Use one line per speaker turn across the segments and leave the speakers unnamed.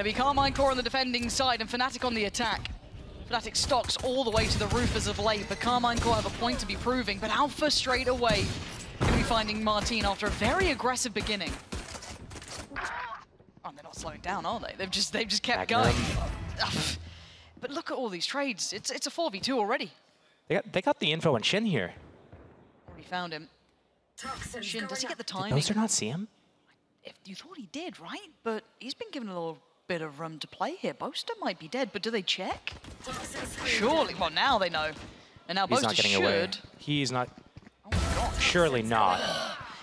it'll be Karmine Corp on the defending side and FNATIC on the attack. FNATIC stocks all the way to the roof as of late, but Karmine Corp have a point to be proving. But Alpha straight away going to be finding marteen after a very aggressive beginning. Oh, they're not slowing down, are they? They've just kept going. But look at all these trades. It's a 4v2 already.
They got the info on Shin here.
Already found him. Shin, does he get the timing?
Did Boaster not see him?
If you thought he did, right? But he's been given a little bit of room to play here. Boaster might be dead, but do they check? Surely. Well, now they know. And now Boaster should.
Away. He's not.
Oh my God.
Surely not.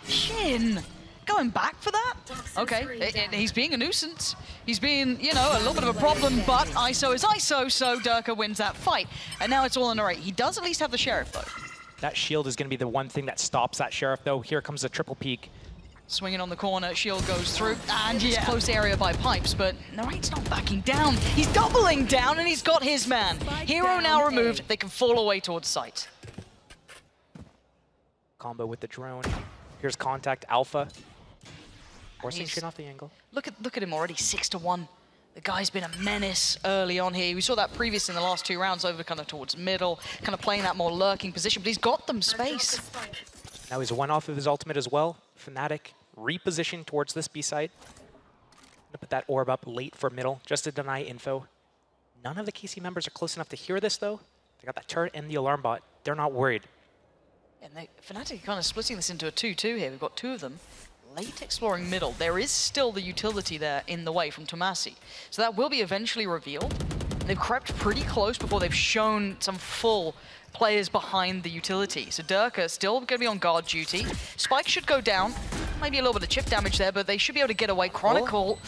Shin! Going back for that? Okay, he's being a nuisance. He's being, you know, a little bit of a problem, but ISO is ISO, so Derke wins that fight. And now it's all on the right. He does at least have the Sheriff, though.
That shield is going to be the one thing that stops that Sheriff, though. Here comes the triple peek.
Swinging on the corner, shield goes through, and it's close area by pipes, but N4RRATE's not backing down. He's doubling down, and he's got his man. Hiro now removed. They can fall away towards site.
Combo with the drone. Here's contact Alpha. Forcing Shin off the angle.
Look at him already, 6-1. The guy's been a menace early on here. We saw that previous in the last 2 rounds over kind of towards middle, kind of playing that more lurking position, but he's got them space.
Now he's one off of his ultimate as well. FNATIC repositioned towards this B site. Gonna put that orb up late for middle, just to deny info. None of the KC members are close enough to hear this though. They got that turret and the alarm bot. They're not worried.
And FNATIC kind of splitting this into a 2-2 here. We've got 2 of them. Late exploring middle. There is still the utility there in the way from tomaszy. So that will be eventually revealed. They've crept pretty close before they've shown some full players behind the utility. So Derke still going to be on guard duty. Spike should go down. Maybe a little bit of chip damage there, but they should be able to get away. Chronicle,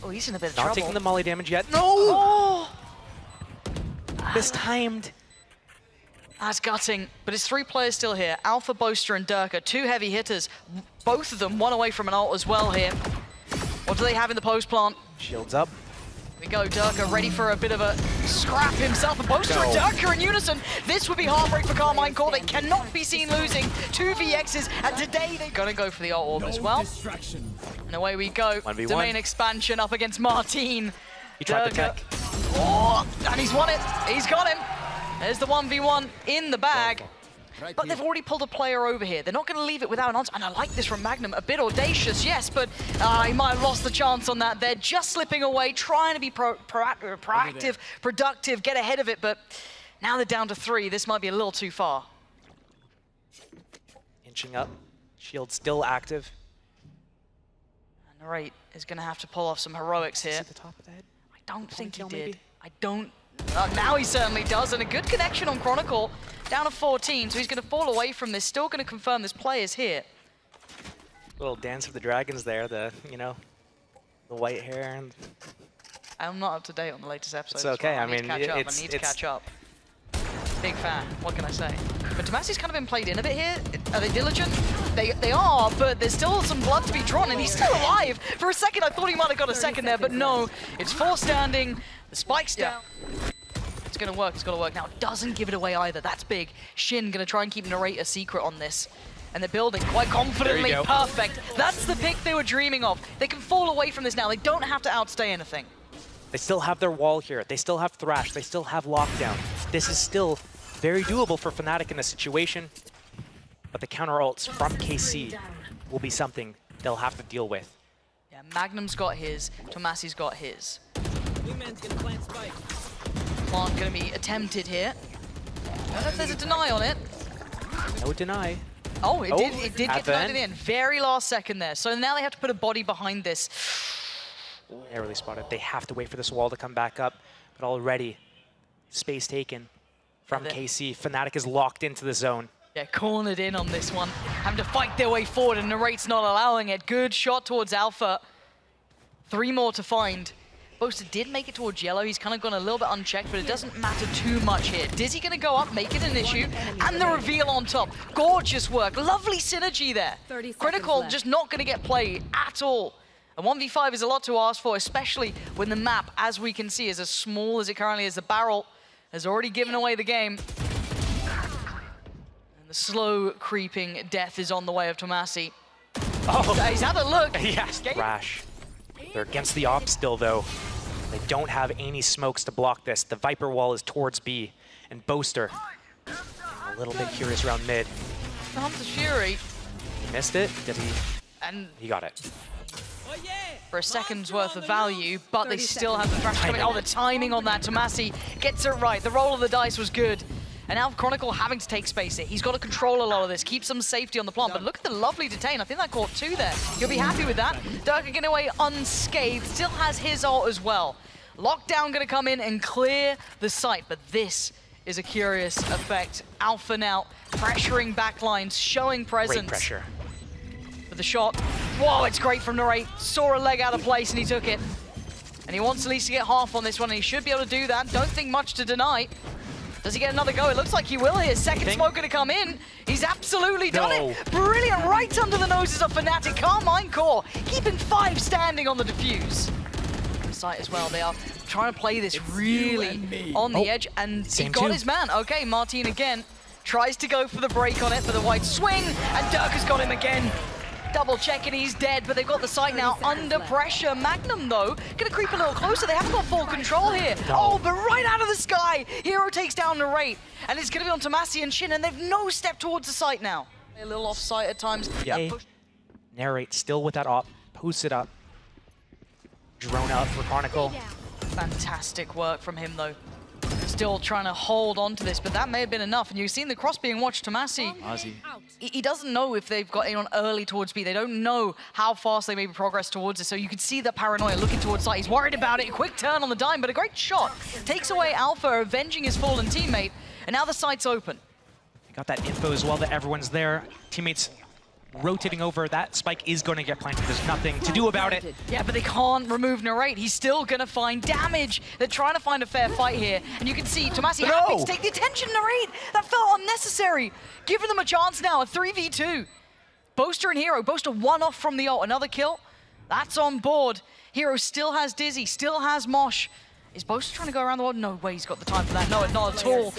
oh, he's in a bit of trouble.
Not taking the molly damage yet. No!
Oh!
Mistimed.
That's gutting, but it's 3 players still here. Alpha, Boaster, and Derke, 2 heavy hitters. Both of them, 1 away from an ult as well here. What do they have in the post plant?
Shields up.
Here we go, Derke ready for a bit of a scrap himself. And Boaster and Derke in unison. This would be heartbreak for Karmine Corp. They cannot be seen losing. 2 VXs, and today they're gonna go for the ult orb as well. And away we go.
1v1.
Domain expansion up against marteen.
He tried the tech.
Oh, and he's won it. He's got him. There's the 1v1 in the bag. But they've already pulled a player over here. They're not going to leave it without an answer. And I like this from Magnum. A bit audacious, yes, but he might have lost the chance on that. They're just slipping away, trying to be proactive, productive, get ahead of it. But now they're down to 3. This might be a little too far.
Inching up. Shield still active.
And N4RRATE is going to have to pull off some heroics here.
At the top of the head?
I don't think he did.
Maybe?
I don't. Now he certainly does, and a good connection on Chronicle. Down to 14, so he's going to fall away from this. Still going to confirm this play is here.
Little Dance of the Dragons there, the white hair. And
I'm not up to date on the latest episodes.
It's okay,
well.
I mean,
I need to catch up. Big fan, what can I say? But tomashy's kind of been played in a bit here. Are they diligent? They are, but there's still some blood to be drawn, and he's still alive. For a second, I thought he might have got a second there, but no. It's 4 standing, the spike's down. It's gonna work, it's gotta work. Now, it doesn't give it away either, that's big. Shin gonna try and keep N4RRATE a secret on this. And they're building quite confidently, perfect. That's the pick they were dreaming of. They can fall away from this now, they don't have to outstay anything.
They still have their wall here, they still have Thrash, they still have lockdown. This is still very doable for FNATIC in this situation. But the counter ults from KC will be something they'll have to deal with.
Yeah, Magnum's got his, tomashy's got his. Plant gonna be attempted here. I don't know if there's a deny on it.
No deny.
Oh, it did get denied in the end. Very last second there. So now they have to put a body behind this.
Narrowly spotted. They have to wait for this wall to come back up. But already, space taken from KC. FNATIC is locked into the zone.
Yeah, cornered in on this one. Having to fight their way forward, and N4RRATE's not allowing it. Good shot towards Alpha. 3 more to find. Boaster did make it towards yellow. He's kind of gone a little bit unchecked, but it doesn't matter too much here. Dizzy going to go up, make it an issue, and the reveal on top. Gorgeous work. Lovely synergy there. Chronicle just not going to get played at all. And 1v5 is a lot to ask for, especially when the map, as we can see, is as small as it currently is. The barrel has already given away the game. And the slow creeping death is on the way of tomashy. Oh, he's had a look.
Yes, Thrash. They're against the op still, though. They don't have any smokes to block this. The Viper wall is towards B, and Boaster a little bit curious around mid.
Hunter Fury.
He missed it. Did he?
And
he got it.
For a second's worth of value, but they still have the thrash coming. Oh, the timing on that. tomaszy gets it right. The roll of the dice was good. And now Chronicle having to take space here. He's got to control a lot of this, keep some safety on the plant. But look at the lovely detain. I think that caught 2 there. He'll be happy with that. Derke getting away unscathed. Still has his ult as well. Lockdown going to come in and clear the site. But this is a curious effect. Alpha now pressuring backlines, showing presence.
Great pressure.
With the shot. Whoa, it's great from Narrate. Saw a leg out of place and he took it. And he wants at least to get half on this one, and he should be able to do that. Don't think much to deny. Does he get another go? It looks like he will here. Second smoke going to come in. He's absolutely done it. Brilliant, right under the noses of FNATIC. Karmine Corp keeping 5 standing on the defuse. Site as well. They are trying to play this really on the edge, and he got his man. Okay, marteen again tries to go for the break on it for the white swing, and Derke has got him again. Double checking, he's dead, but they've got the site now under pressure. Magnum, though, gonna creep a little closer. They haven't got full control here. Oh, but right out of the sky, Hiro takes down Narrate, and it's gonna be on tomaszy and Shin, and they've no step towards the site now. A little off site at times.
Yeah. Narrate still with that op, post it up. Drone up for Chronicle.
Fantastic work from him, though. Still trying to hold on to this, but that may have been enough. And you've seen the cross being watched. tomaszy. He doesn't know if they've got anyone early towards B. They don't know how fast they maybe progress towards it. So you can see the paranoia looking towards site. He's worried about it. Quick turn on the dime, but a great shot. Takes away Alpha, avenging his fallen teammate. And now the site's open.
Got that info as well that everyone's there. Teammates rotating over. That spike is going to get planted. There's nothing to do about it.
Yeah, but they can't remove Narrate. He's still going to find damage. They're trying to find a fair fight here. And you can see tomaszy happy to take the attention. Narrate, that felt unnecessary. Giving them a chance now, a 3v2. Boaster and Hiro. Boaster 1 off from the ult. Another kill. That's on board. Hiro still has Dizzy, still has Mosh. Is Boaster trying to go around the world? No way he's got the time for that. No, not at all.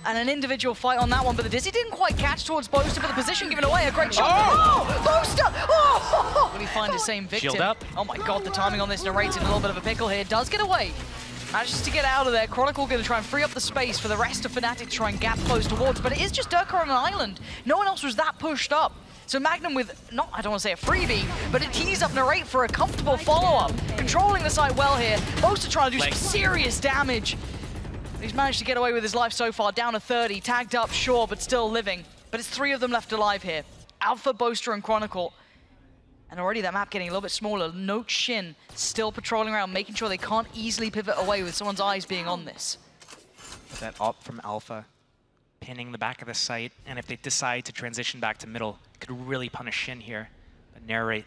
And an individual fight on that one, but the Dizzy didn't quite catch towards Boaster, but the position given away. A great shot. Oh, Boaster! Oh! Will he find the same victim?
Shield up.
Oh my god, the timing on this. Narrate's in a little bit of a pickle here. Does get away. Manages to get out of there. Chronicle going to try and free up the space for the rest of FNATIC to try and gap close towards, but it is just Derke on an island. No one else was that pushed up. So Magnum with, not, I don't want to say a freebie, but it tees up Narrate for a comfortable follow-up. Controlling the site well here. Boaster trying to do some serious damage. He's managed to get away with his life so far, down to 30. Tagged up, sure, but still living. But it's 3 of them left alive here. Alpha, Boaster, and Chronicle. And already that map getting a little bit smaller. Note Shin still patrolling around, making sure they can't easily pivot away with someone's eyes being on this.
That op from Alpha, pinning the back of the site, and if they decide to transition back to middle, could really punish Shin here. But Narrate,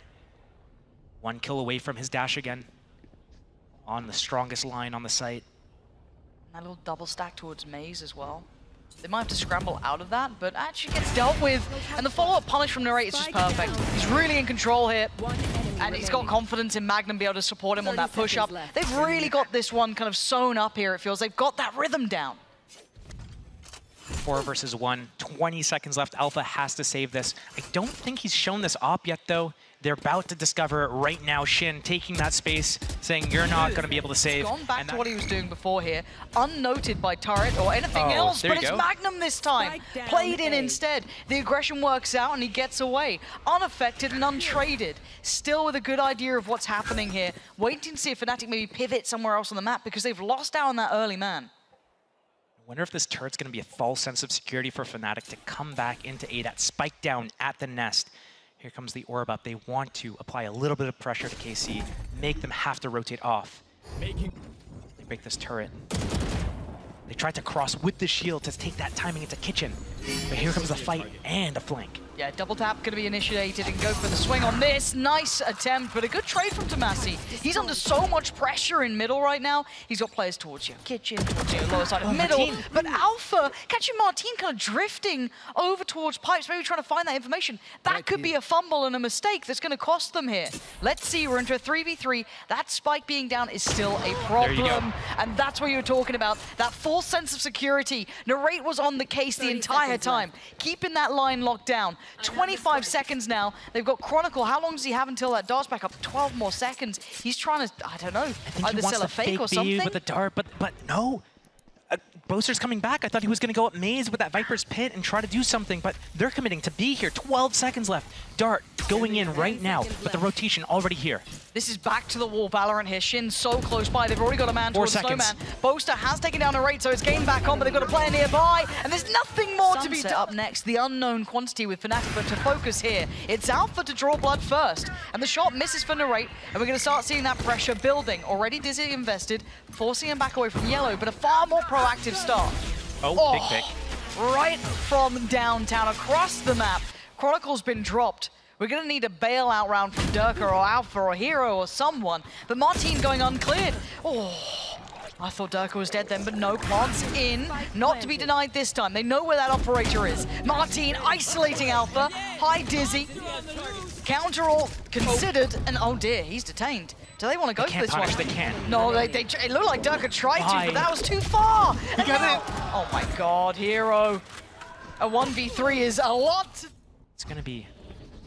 1 kill away from his dash again, on the strongest line on the site.
That little double stack towards Maze as well. They might have to scramble out of that, but actually gets dealt with. And the follow-up punish from Narrate is just perfect. He's really in control here. And he's got confidence in Magnum be able to support him on that push-up. They've really got this one kind of sewn up here, it feels. They've got that rhythm down.
4 versus 1, 20 seconds left. Alpha has to save this. I don't think he's shown this op yet, though. They're about to discover it right now. Shin taking that space, saying you're not going to be able to save.
He's gone back to what he was doing before here, unnoted by turret or anything else, but it's Magnum this time. Played in instead. The aggression works out and he gets away. Unaffected and untraded. Still with a good idea of what's happening here. Waiting to see if FNATIC maybe pivot somewhere else on the map because they've lost out on that early man.
I wonder if this turret's going to be a false sense of security for FNATIC to come back into A. That spike down at the nest. Here comes the orb up. They want to apply a little bit of pressure to KC, make them have to rotate off. They break this turret. They tried to cross with the shield to take that timing into kitchen. But here comes the fight and a flank.
Yeah, double tap going to be initiated and go for the swing on this. Nice attempt, but a good trade from tomaszy. He's under so much pressure in middle right now. He's got players towards you, kitchen, towards you, lower side of middle.
marteen.
But Alpha catching marteen kind of drifting over towards pipes, maybe trying to find that information. That could be a fumble and a mistake that's going to cost them here. Let's see, we're into a 3v3. That spike being down is still a problem. And that's what you were talking about, that false sense of security. Narrate was on the case the entire time, keeping that line locked down. 25 seconds now. They've got Chronicle. How long does he have until that dart's back up? 12 more seconds. He's trying to, I don't know, either sell a fake or something.
With the dart, but no. Boaster's coming back. I thought he was going to go up maze with that Viper's Pit and try to do something, but they're committing to be here. 12 seconds left. Dart going in right now, but the rotation already here.
This is back to the wall Valorant here. Shin so close by. They've already got a man towards Snowman. Boaster has taken down a rate, so it's game back on, but they've got a player nearby, and there's nothing more to be done. Up next, the unknown quantity with FNATIC, but to focus here, it's Alpha to draw blood first, and the shot misses for Narrate, and we're going to start seeing that pressure building. Already Dizzy invested, forcing him back away from Yellow, but a far more proactive start.
Oh, big pick.
Right from downtown, across the map. Chronicle's been dropped. We're going to need a bailout round from Derke or Alpha or Hiro or someone. But marteen going uncleared. Oh, I thought Derke was dead then, but no, Plant's in. Not to be denied this time. They know where that operator is. marteen isolating Alpha. Hi, Dizzy. Counter all considered, and oh dear, he's detained. Do they want to go for this one?
They can't.
No, it looked like Derke tried to, but that was too far.
He got it.
Oh my God, Hiro. A 1v3 is a lot.
It's going to be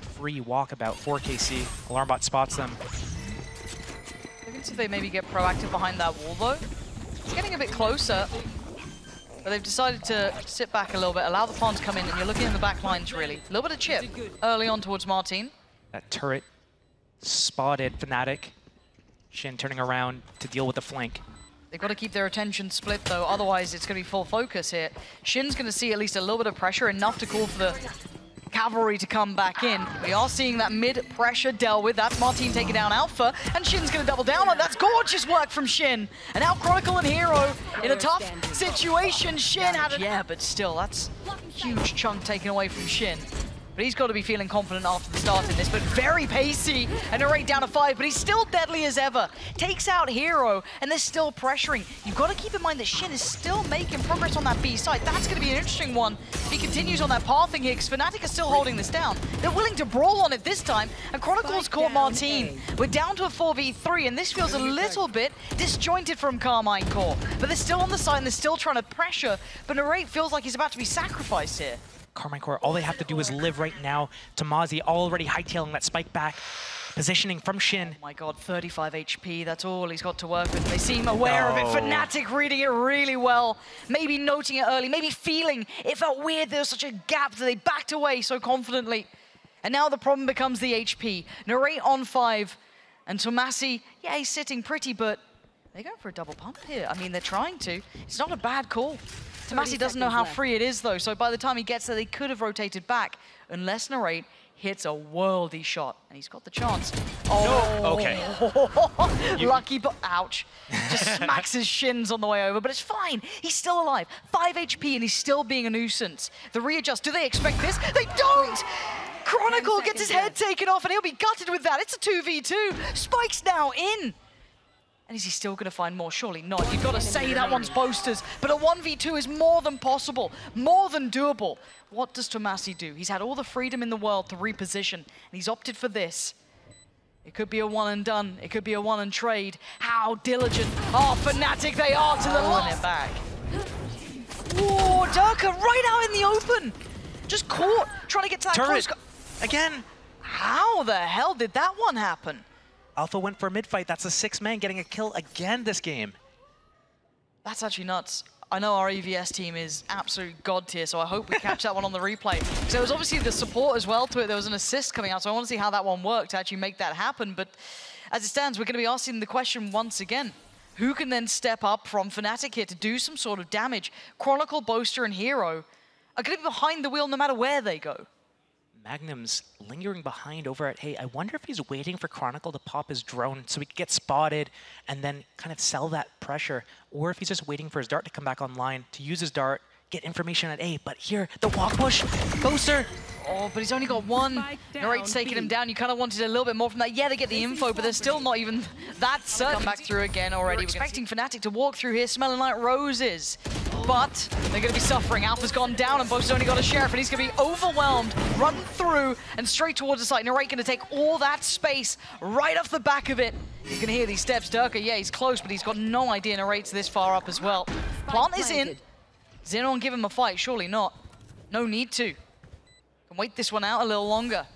free walkabout for KC. Alarmbot spots them.
Looking to see if they maybe get proactive behind that wall though. It's getting a bit closer, but they've decided to sit back a little bit, allow the pawn to come in, and you're looking in the back lines really. A little bit of chip early on towards marteen.
That turret spotted FNATIC. Shin turning around to deal with the flank.
They've got to keep their attention split though, otherwise it's going to be full focus here. Shin's going to see at least a little bit of pressure, enough to call for the cavalry to come back in. We are seeing that mid-pressure dealt with. That's marteen taking down Alpha, and Shin's going to double down on it. That's gorgeous work from Shin. And now Chronicle and Hiro in a tough situation. Shin had it. Yeah, but still, that's a huge chunk taken away from Shin. But he's got to be feeling confident after the start in this, but very pacey, and a rate down to 5, but he's still deadly as ever. Takes out Hiro, and they're still pressuring. You've got to keep in mind that Shin is still making progress on that B side. That's going to be an interesting one. If he continues on that pathing here, because FNATIC are still holding this down. They're willing to brawl on it this time, and Chronicle's caught marteen. We're down to a 4v3, and this feels a little bit disjointed from Karmine Corp. But they're still on the side, and they're still trying to pressure, but Narrate feels like he's about to be sacrificed here.
Karmine Corp, all they have to do is live right now. tomaszy already hightailing that spike back. Positioning from Shin.
Oh my God, 35 HP, that's all he's got to work with. They seem aware of it. FNATIC reading it really well. Maybe noting it early, maybe feeling it felt weird there was such a gap that they backed away so confidently. And now the problem becomes the HP. Narrate on 5, and tomaszy, yeah, he's sitting pretty, but they're going for a double pump here. I mean, they're trying to. It's not a bad call. tomaszy doesn't know how free it is, though, so by the time he gets there, they could have rotated back, unless Narrate hits a worldy shot, and he's got the chance. Oh,
no. Okay.
Lucky, but ouch. Just smacks his shins on the way over, but it's fine. He's still alive. 5 HP, and he's still being a nuisance. The readjust, do they expect this? They don't! Chronicle gets his head taken off, and he'll be gutted with that. It's a 2v2. Spike's now in. And is he still going to find more? Surely not. You've got to say that one's Boasters. But a 1v2 is more than possible, more than doable. What does tomaszy do? He's had all the freedom in the world to reposition, and he's opted for this. It could be a one and done. It could be a one and trade. How diligent. Oh, FNATIC they are to the line. It back. Whoa, Derke right out in the open. Just caught, trying to get to that
turret.
close.
Again.
How the hell did that one happen?
Alpha went for a mid-fight. That's a 6-man getting a kill again this game.
That's actually nuts. I know our EVS team is absolute god tier, so I hope we catch that one on the replay. So there was obviously the support as well to it. There was an assist coming out, so I want to see how that one worked to actually make that happen. But as it stands, we're going to be asking the question once again. Who can then step up from FNATIC here to do some sort of damage? Chronicle, Boaster, and Hiro are going to be behind the wheel no matter where they go.
MAGNUM's lingering behind over at Hey. I wonder if he's waiting for Chronicle to pop his drone so he can get spotted and then kind of sell that pressure, or if he's just waiting for his dart to come back online to use his dart, get information at A. But here, the walk push, Boaster.
Oh, but he's only got one. Narrate's taking him down. You kind of wanted a little bit more from that. Yeah, they get the info, but they're still not even that certain. Come back through again already. We're expecting FNATIC to walk through here, smelling like roses. But they're going to be suffering. Alpha's gone down, and Boaster's only got a sheriff, and he's going to be overwhelmed, run through, and straight towards the site. Narrate going to take all that space right off the back of it. He's going to hear these steps. Derke, yeah, he's close, but he's got no idea Narrate's this far up as well. Plant is in. Does anyone give him a fight? Surely not. No need to. Can wait this one out a little longer.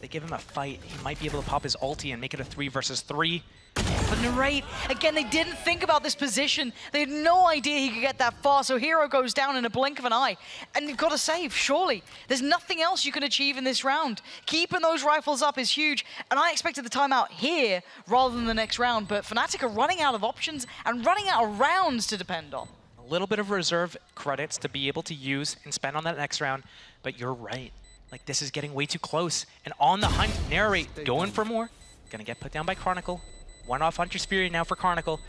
They give him a fight. He might be able to pop his ulti and make it a 3 versus 3.
But N4RRATE, again, they didn't think about this position. They had no idea he could get that far, so Hiro goes down in a blink of an eye. And you've got to save, surely. There's nothing else you can achieve in this round. Keeping those rifles up is huge, and I expected the timeout here rather than the next round, but FNATIC are running out of options and running out of rounds to depend on.
A little bit of reserve credits to be able to use and spend on that next round, but you're right. Like, this is getting way too close. And on the hunt, N4RRATE going for more. Gonna get put down by Chronicle. One off Hunter's Fury now for Chronicle.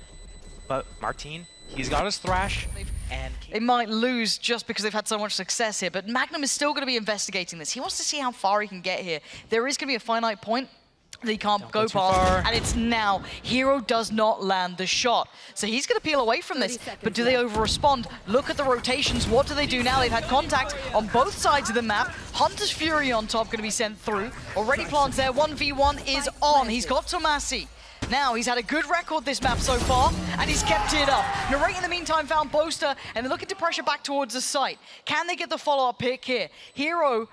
But Marteen, he's got his Thrash. And
they might lose just because they've had so much success here, but Magnum is still going to be investigating this. He wants to see how far he can get here. There is going to be a finite point that he can't go past, and it's now. Hiro does not land the shot. So he's going to peel away from this, but do they over-respond? Look at the rotations. What do they do now? They've had contact on both sides of the map. Hunter's Fury on top going to be sent through. Already plants there. 1v1 is on. He's got tomaszy. Now, he's had a good record this map so far, and he's kept it up. N4RRATE, in the meantime, found Boaster, and they're looking to pressure back towards the site. Can they get the follow-up pick here? Hiro,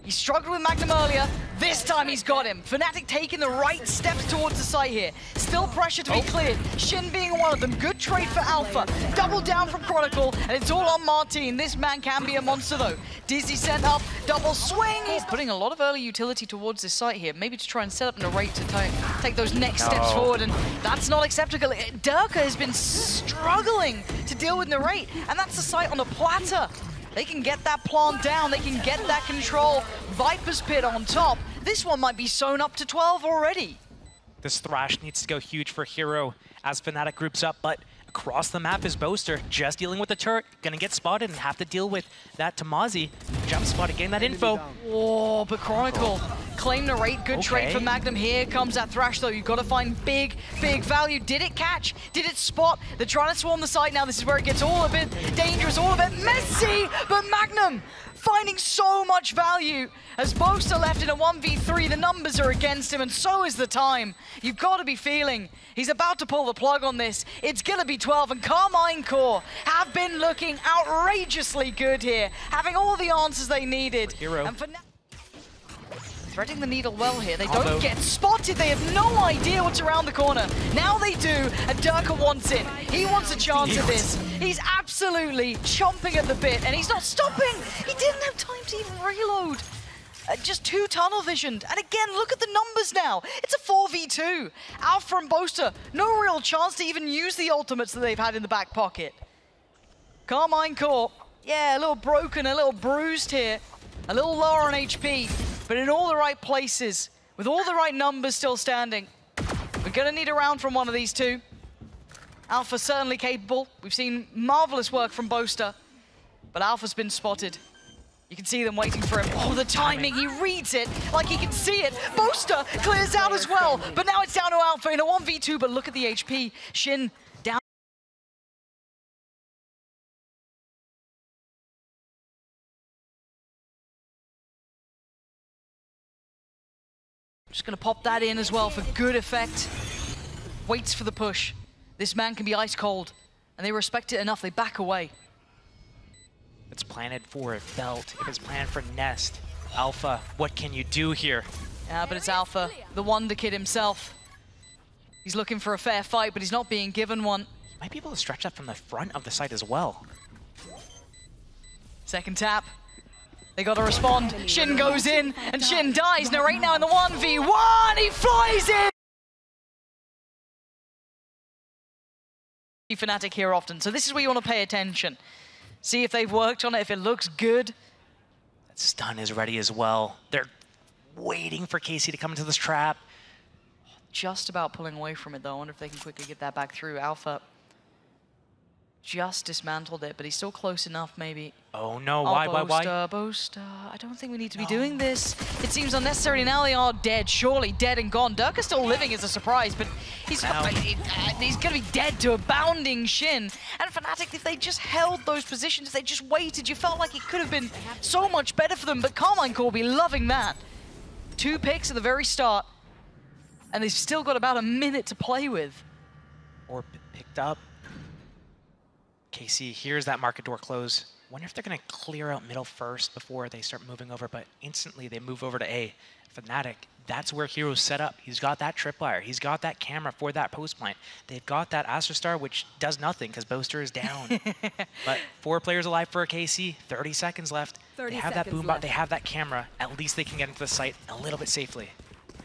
he struggled with Magnum earlier. This time he's got him. FNATIC taking the right steps towards the site here. Still pressure to be cleared. Shin being one of them. Good trade for Alpha. Double down from Chronicle, and it's all on Marteen. This man can be a monster, though. Dizzy sent up. Double swing. He's putting a lot of early utility towards this site here, maybe to try and set up N4RRATE to take those next steps forward, and that's not acceptable. Derke has been struggling to deal with N4RRATE, and that's the site on the platter. They can get that plant down, they can get that control. Viper's Pit on top. This one might be sewn up to 12 already.
This Thrash needs to go huge for Hiro as FNATIC groups up, but across the map is Boaster, just dealing with the turret, gonna get spotted and have to deal with that tomaszy. Jump spotted, getting that info.
Oh, but Chronicle claim N4RRATE, good trade for Magnum. Here comes that Thrash though, you've got to find big value. Did it catch? Did it spot? They're trying to swarm the site now. This is where it gets all a bit dangerous, all a bit messy, but Magnum finding so much value. As Boaster left in a 1v3, the numbers are against him, and so is the time. You've got to be feeling he's about to pull the plug on this. It's going to be 12, and Karmine Corp have been looking outrageously good here, having all the answers they needed.
Hiro.
And for now, threading the needle well here. They don't get spotted. They have no idea what's around the corner. Now they do, and Derke wants it. He wants a chance at this. He's absolutely chomping at the bit, and he's not stopping. He didn't have time to even reload. Just too tunnel visioned. And again, look at the numbers now. It's a 4v2. Alpha and Boaster, no real chance to even use the ultimates that they've had in the back pocket. Karmine Corp, yeah, a little broken, a little bruised here. A little lower on HP, but in all the right places, with all the right numbers still standing. We're gonna need a round from one of these two. Alpha certainly capable. We've seen marvelous work from Boaster, but Alpha's been spotted. You can see them waiting for him. Oh, the timing, he reads it like he can see it. Boaster clears out as well, but now it's down to Alpha in a 1v2, but look at the HP. Shin down. Just gonna pop that in as well for good effect. Waits for the push. This man can be ice cold, and they respect it enough, they back away.
If it's planted for Belt, if it's planned for Nest, Alpha, what can you do here?
Yeah, but it's Alpha, the Wonder Kid himself. He's looking for a fair fight, but he's not being given one.
He might be able to stretch that from the front of the site as well.
Second tap. They gotta respond. Shin goes in, and Shin dies. N4RRATE now in the 1v1. He flies in! FNATIC here often, so this is where you want to pay attention. See if they've worked on it, if it looks good.
That stun is ready as well. They're waiting for KC to come into this trap.
Just about pulling away from it, though. I wonder if they can quickly get that back through. Alpha just dismantled it, but he's still close enough, maybe.
Oh no, why?
Boaster. I don't think we need to be doing this. It seems unnecessary. Now they are dead, surely dead and gone. Derke's still living is a surprise, but he's gonna be dead to a bounding Shin. And FNATIC, if they just held those positions, if they just waited, you felt like it could have been so much better for them, but Karmine Corp will be loving that. 2 picks at the very start, and they've still got about a minute to play with.
Or picked up. KC hears that market door close, Wonder if they're going to clear out middle first before they start moving over, but instantly they move over to A. FNATIC, that's where Hiro's set up. He's got that tripwire. He's got that camera for that post plant. They've got that Astra Star, which does nothing because Boaster is down. But 4 players alive for a KC, 30 seconds left. They have that boom bot, they have that camera. At least they can get into the site a little bit safely.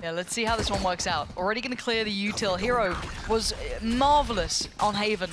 Yeah, let's see how this one works out. Already going to clear the util. Hiro was marvelous on Haven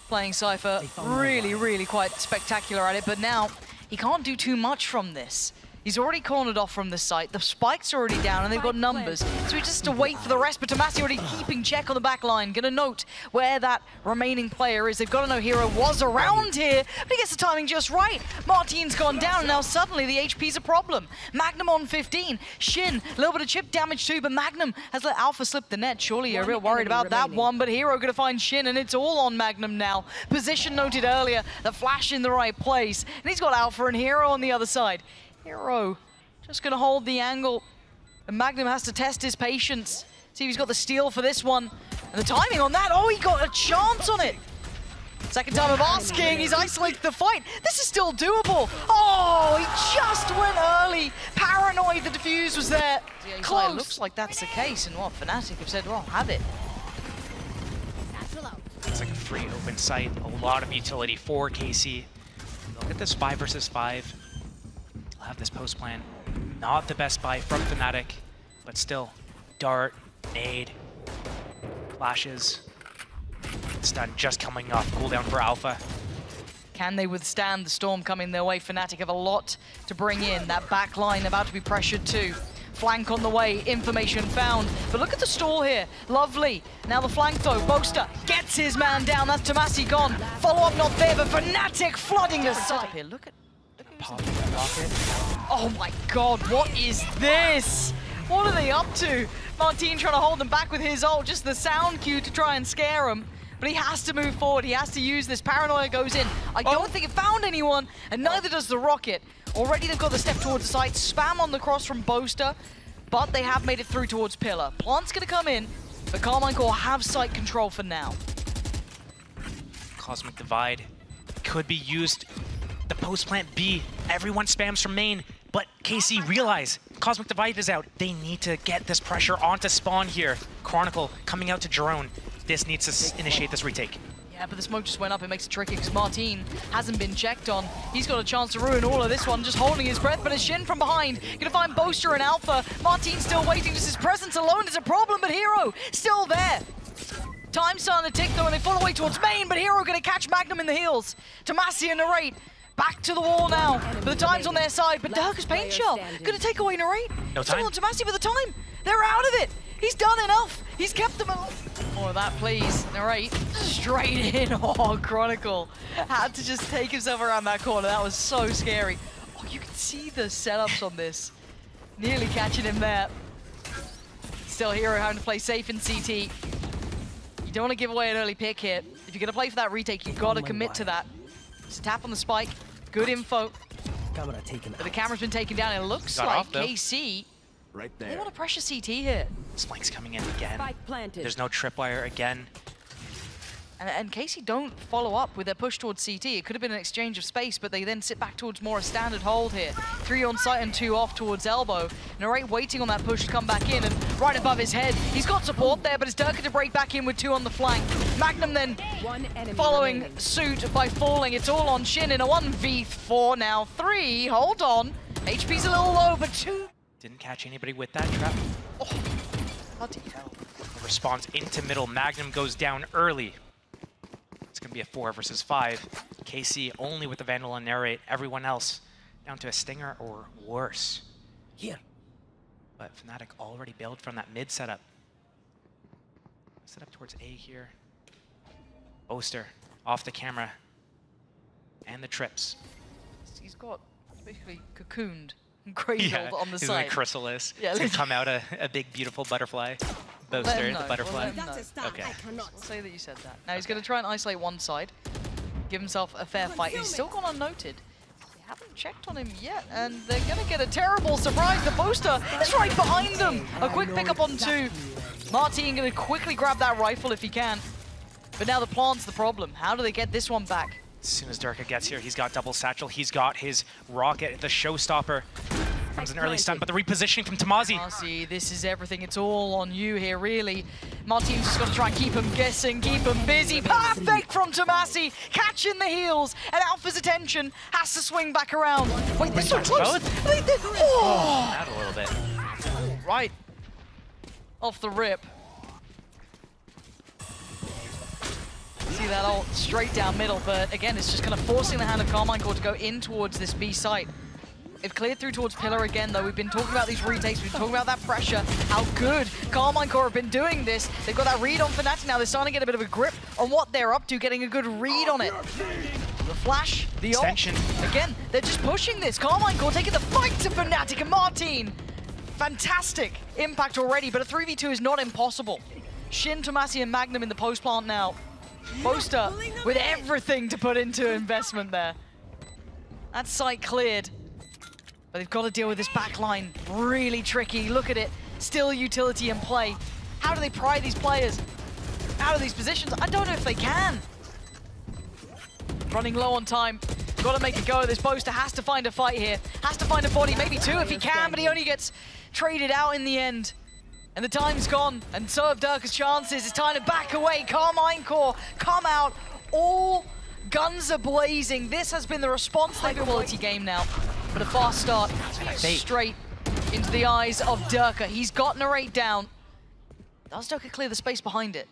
playing Cypher. Really quite spectacular at it, but now he can't do too much from this. He's already cornered off from this site. The spike's already down, and they've got numbers. So he just has to wait for the rest, but tomaszy already keeping check on the back line. Gonna note where that remaining player is. They've got to know Hiro was around here, but he gets the timing just right. Marteen's gone down, and now suddenly the HP's a problem. Magnum on 15. Shin, a little bit of chip damage too, but Magnum has let Alpha slip the net. Surely you're a bit worried about that one, but Hiro gonna find Shin, and it's all on Magnum now. Position noted earlier, the flash in the right place, and he's got Alpha and Hiro on the other side. Hiro just going to hold the angle. And Magnum has to test his patience. See if he's got the steal for this one. And the timing on that, oh, he got a chance on it. Second time of asking, he's isolated the fight. This is still doable. Oh, he just went early. Paranoid the defuse was there. Yeah, close. It looks like that's the case. And what, FNATIC have said, well, have it.
It's like a free open site. A lot of utility for KC. Look at this 5 versus 5. Have this post plan. Not the best buy from FNATIC, but still, dart, nade, flashes. Stun just coming off cooldown for Alpha.
Can they withstand the storm coming their way? FNATIC have a lot to bring in. That back line about to be pressured too. Flank on the way, information found. But look at the stall here, lovely. Now the flank though, Boaster gets his man down. That's tomaszy gone. Follow up not there, but FNATIC flooding the side. Here, look at
Popping that rocket.
Oh my god, what is this? What are they up to? Marteen trying to hold them back with his ult, just the sound cue to try and scare him. But he has to move forward, he has to use this. Paranoia goes in. I don't think it found anyone, and neither does the rocket. Already they've got the step towards the site. Spam on the cross from Boaster, but they have made it through towards Pillar. Plant's gonna come in, but Karmine Corp have site control for now.
Cosmic Divide could be used. The post plant B, everyone spams from main, but KC realize Cosmic Divide is out. They need to get this pressure onto spawn here. Chronicle coming out to drone. This needs to initiate this retake.
Yeah, but the smoke just went up. It makes it tricky because Marteen hasn't been checked on. He's got a chance to ruin all of this one, just holding his breath, but it's Shin from behind. Gonna find Boaster and Alpha. Marteen still waiting, just his presence alone is a problem, but Hiro still there. Time's starting to tick though, and they fall away towards main, but Hiro gonna catch Magnum in the heels. tomaszy and N4RRATE. Back to the wall now, but the time's on their side. But Derke's paint shell gonna take away N4RRATE.
No time.
Still on tomaszy, but the time, they're out of it. He's done enough. He's kept them alive. More of that, please. N4RRATE straight in. Oh, Chronicle had to just take himself around that corner. That was so scary. Oh, you can see the setups on this. Nearly catching him there. Still Hiro having to play safe in CT. You don't want to give away an early pick here. If you're gonna play for that retake, you've got to commit to that. Just a tap on the spike. Good info. But the camera's been taken down. It looks like KC.
Right there.
They want to pressure CT here.
Spike's coming in again. There's no tripwire again.
And KC don't follow up with their push towards CT. It could have been an exchange of space, but they then sit back towards more a standard hold here. 3 on site and 2 off towards elbow. N4RRATE waiting on that push to come back in, and right above his head, he's got support there, but it's Derke to break back in with 2 on the flank. Magnum then following suit by falling. It's all on Shin in a 1v4 now. 3, hold on. HP's a little low, but 2.
Didn't catch anybody with that trap.
Oh, bloody hell.
Response into middle. Magnum goes down early. It's going to be a 4 versus 5. KC only with the Vandal and N4RRATE. Everyone else down to a Stinger or worse.
Here.
But FNATIC already bailed from that mid setup. Set up towards A here. Boaster off the camera. And the trips.
He's got basically cocooned and cradled on the
he's
side.
like chrysalis.
Yeah,
it's going to come out a big, beautiful butterfly. Boaster, the butterfly.
Okay. We'll say that you said that. Now he's going to try and isolate one side, give himself a fair fight. He's still gone unnoted. They haven't checked on him yet, and they're going to get a terrible surprise. The Boaster is right behind them. A quick pickup on 2. Marteen going to quickly grab that rifle if he can. But now the plant's the problem. How do they get this one back?
As soon as Derke gets here, he's got double satchel. He's got his rocket, the showstopper. Comes an early stun, but the repositioning from tomaszy.
tomaszy, this is everything. It's all on you here, really. Marteen's just got to try and keep him guessing, keep him busy. Perfect from tomaszy, catching the heels, and Alpha's attention has to swing back around. Wait, they're so close. Oh!
Out a little bit.
Right off the rip. See that ult straight down middle, but again, it's just kind of forcing the hand of Karmine Corp to go in towards this B site. They've cleared through towards Pillar again, though. We've been talking about these retakes. We've been talking about that pressure. How good Karmine Corp have been doing this. They've got that read on FNATIC now. They're starting to get a bit of a grip on what they're up to, getting a good read on it. The flash, the
extension.
Again, they're just pushing this. Karmine Corp taking the fight to FNATIC and marteen. Fantastic impact already, but a 3v2 is not impossible. Shin, tomaszy, and MAGNUM in the post plant now. Boaster with everything to put into investment there. That site cleared. But they've got to deal with this back line. Really tricky. Look at it. Still utility in play. How do they pry these players out of these positions? I don't know if they can. Running low on time. Got to make a go of this. Boaster has to find a fight here. Has to find a body, maybe two if he can, but he only gets traded out in the end. And the time's gone, and so have Derke's chances. It's time to back away. Karmine Corp come out. All guns are blazing. This has been the response. High quality game now. But a fast start straight into the eyes of Derke. He's got Narrate down. Does Derke clear the space behind it?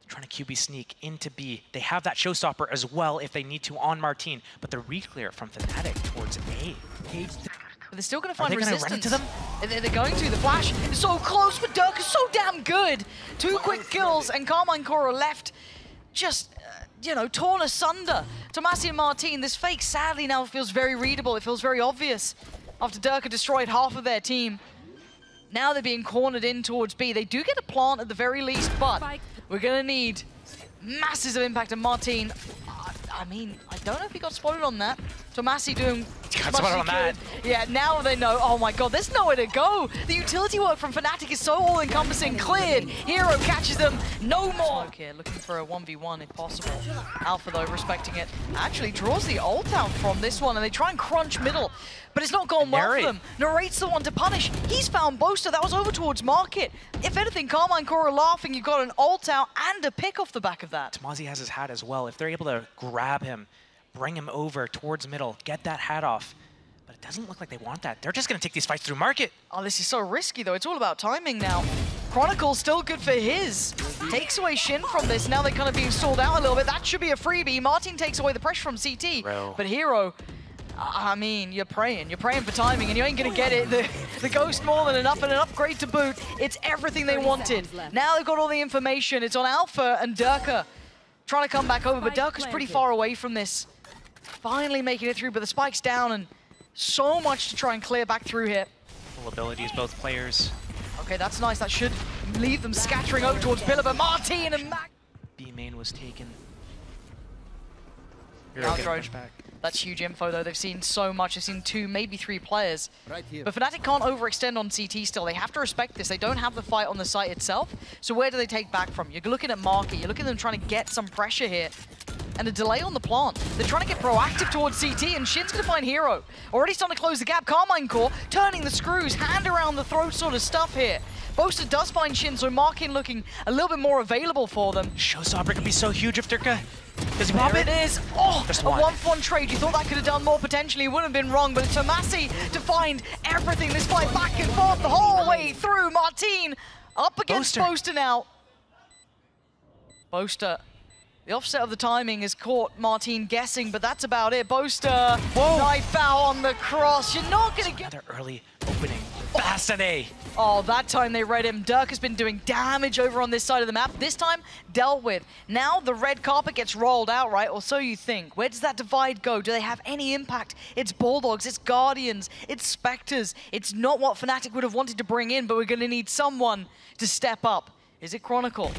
Trying to QB sneak into B. They have that showstopper as well if they need to on marteen, but the reclear from FNATIC towards A.
But they're still going to find resistance.
Run into them?
They're going to. The flash is so close, but Derke is so damn good. 2 quick kills, and Karmine Corp are left just, you know, torn asunder. tomaszy and marteen, this fake sadly now feels very readable. It feels very obvious after Derke destroyed half of their team. Now they're being cornered in towards B. They do get a plant at the very least, but we're going to need masses of impact. And marteen, I mean, I don't know if he got spotted on that. tomaszy doing
got spotted on that.
Yeah, now they know. Oh my god, there's nowhere to go. The utility work from FNATIC is so all-encompassing. Cleared. Hiro catches them. No more. Here, looking for a 1v1 if possible. Alpha, though, respecting it, actually draws the ult out from this one, and they try and crunch middle. But it's not going well for them. Narrate's the one to punish. He's found Boaster. That was over towards Market. If anything, Karmine Corp are laughing. You've got an ult out and a pick off the back of that.
tomaszy has his hat as well. If they're able to grab him, bring him over towards middle, get that hat off. But it doesn't look like they want that. They're just going to take these fights through Market.
Oh, this is so risky, though. It's all about timing now. Chronicle still good for his. Takes away Shin from this. Now they're kind of being stalled out a little bit. That should be a freebie. marteen takes away the pressure from CT.
Bro.
But Hiro, I mean, you're praying for timing, and you ain't gonna get it. The Ghost more than enough, and an upgrade to boot. It's everything they wanted. Now they've got all the information. It's on Alpha and Derke trying to come back over, but Derke's pretty far away from this. Finally making it through, but the spike's down, and so much to try and clear back through here.
Full abilities, both players.
Okay, that's nice. That should leave them scattering over towards Pillar, but marteen and Mac.
B main was taken.
Back. That's huge info, though. They've seen so much. They've seen 2, maybe 3 players.
Right here.
But FNATIC can't overextend on CT still. They have to respect this. They don't have the fight on the site itself. So where do they take back from? You're looking at Market. You're looking at them trying to get some pressure here. And a delay on the plant. They're trying to get proactive towards CT, and Shin's going to find Hiro. Already starting to close the gap. Karmine Corp turning the screws, hand around the throat sort of stuff here. Boaster does find Shin, so marking looking a little bit more available for them.
Showstopper could be so huge if Derke. Does he pop it?
There it is. Oh,
just
a 1-1 trade. You thought that could have done more potentially. It wouldn't have been wrong, but it's tomaszy to find everything. This fight back and forth the whole way through. marteen up against Boaster now. Boaster. The offset of the timing has caught marteen guessing, but that's about it. Boaster, knife out on the cross. You're not going to get...
Another early opening. Fast and A.
Oh, that time they read him. Derke has been doing damage over on this side of the map. This time, dealt with. Now the red carpet gets rolled out, right? Or so you think. Where does that divide go? Do they have any impact? It's Bulldogs, it's Guardians, it's Spectres. It's not what FNATIC would have wanted to bring in, but we're going to need someone to step up. Is it Chronicle?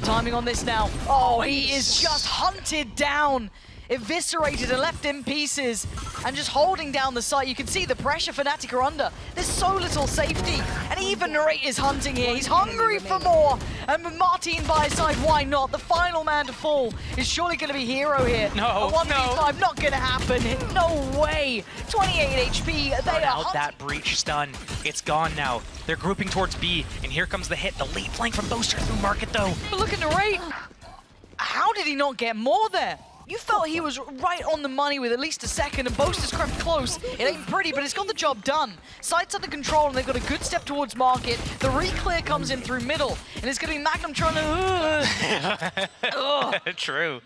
Timing on this now. Oh, he is just hunted down. eviscerated and left in pieces, and just holding down the site. You can see the pressure FNATIC are under. There's so little safety, and even Narrate is hunting here. He's hungry for more, and with Marteen by his side, why not? The final man to fall is surely going to be Hiro here.
No,
a 1v5, not going to happen. No way. 28 HP. They are
out that breach stun. It's gone now. They're grouping towards B, and here comes the hit. The late flank from Boaster through market, though.
But look at Narrate. How did he not get more there? You felt he was right on the money with at least a second, and Boaster's crept close. It ain't pretty, but it's got the job done. Site's under control, and they've got a good step towards market. The re-clear comes in through middle, and it's going to be Magnum trying to...
True.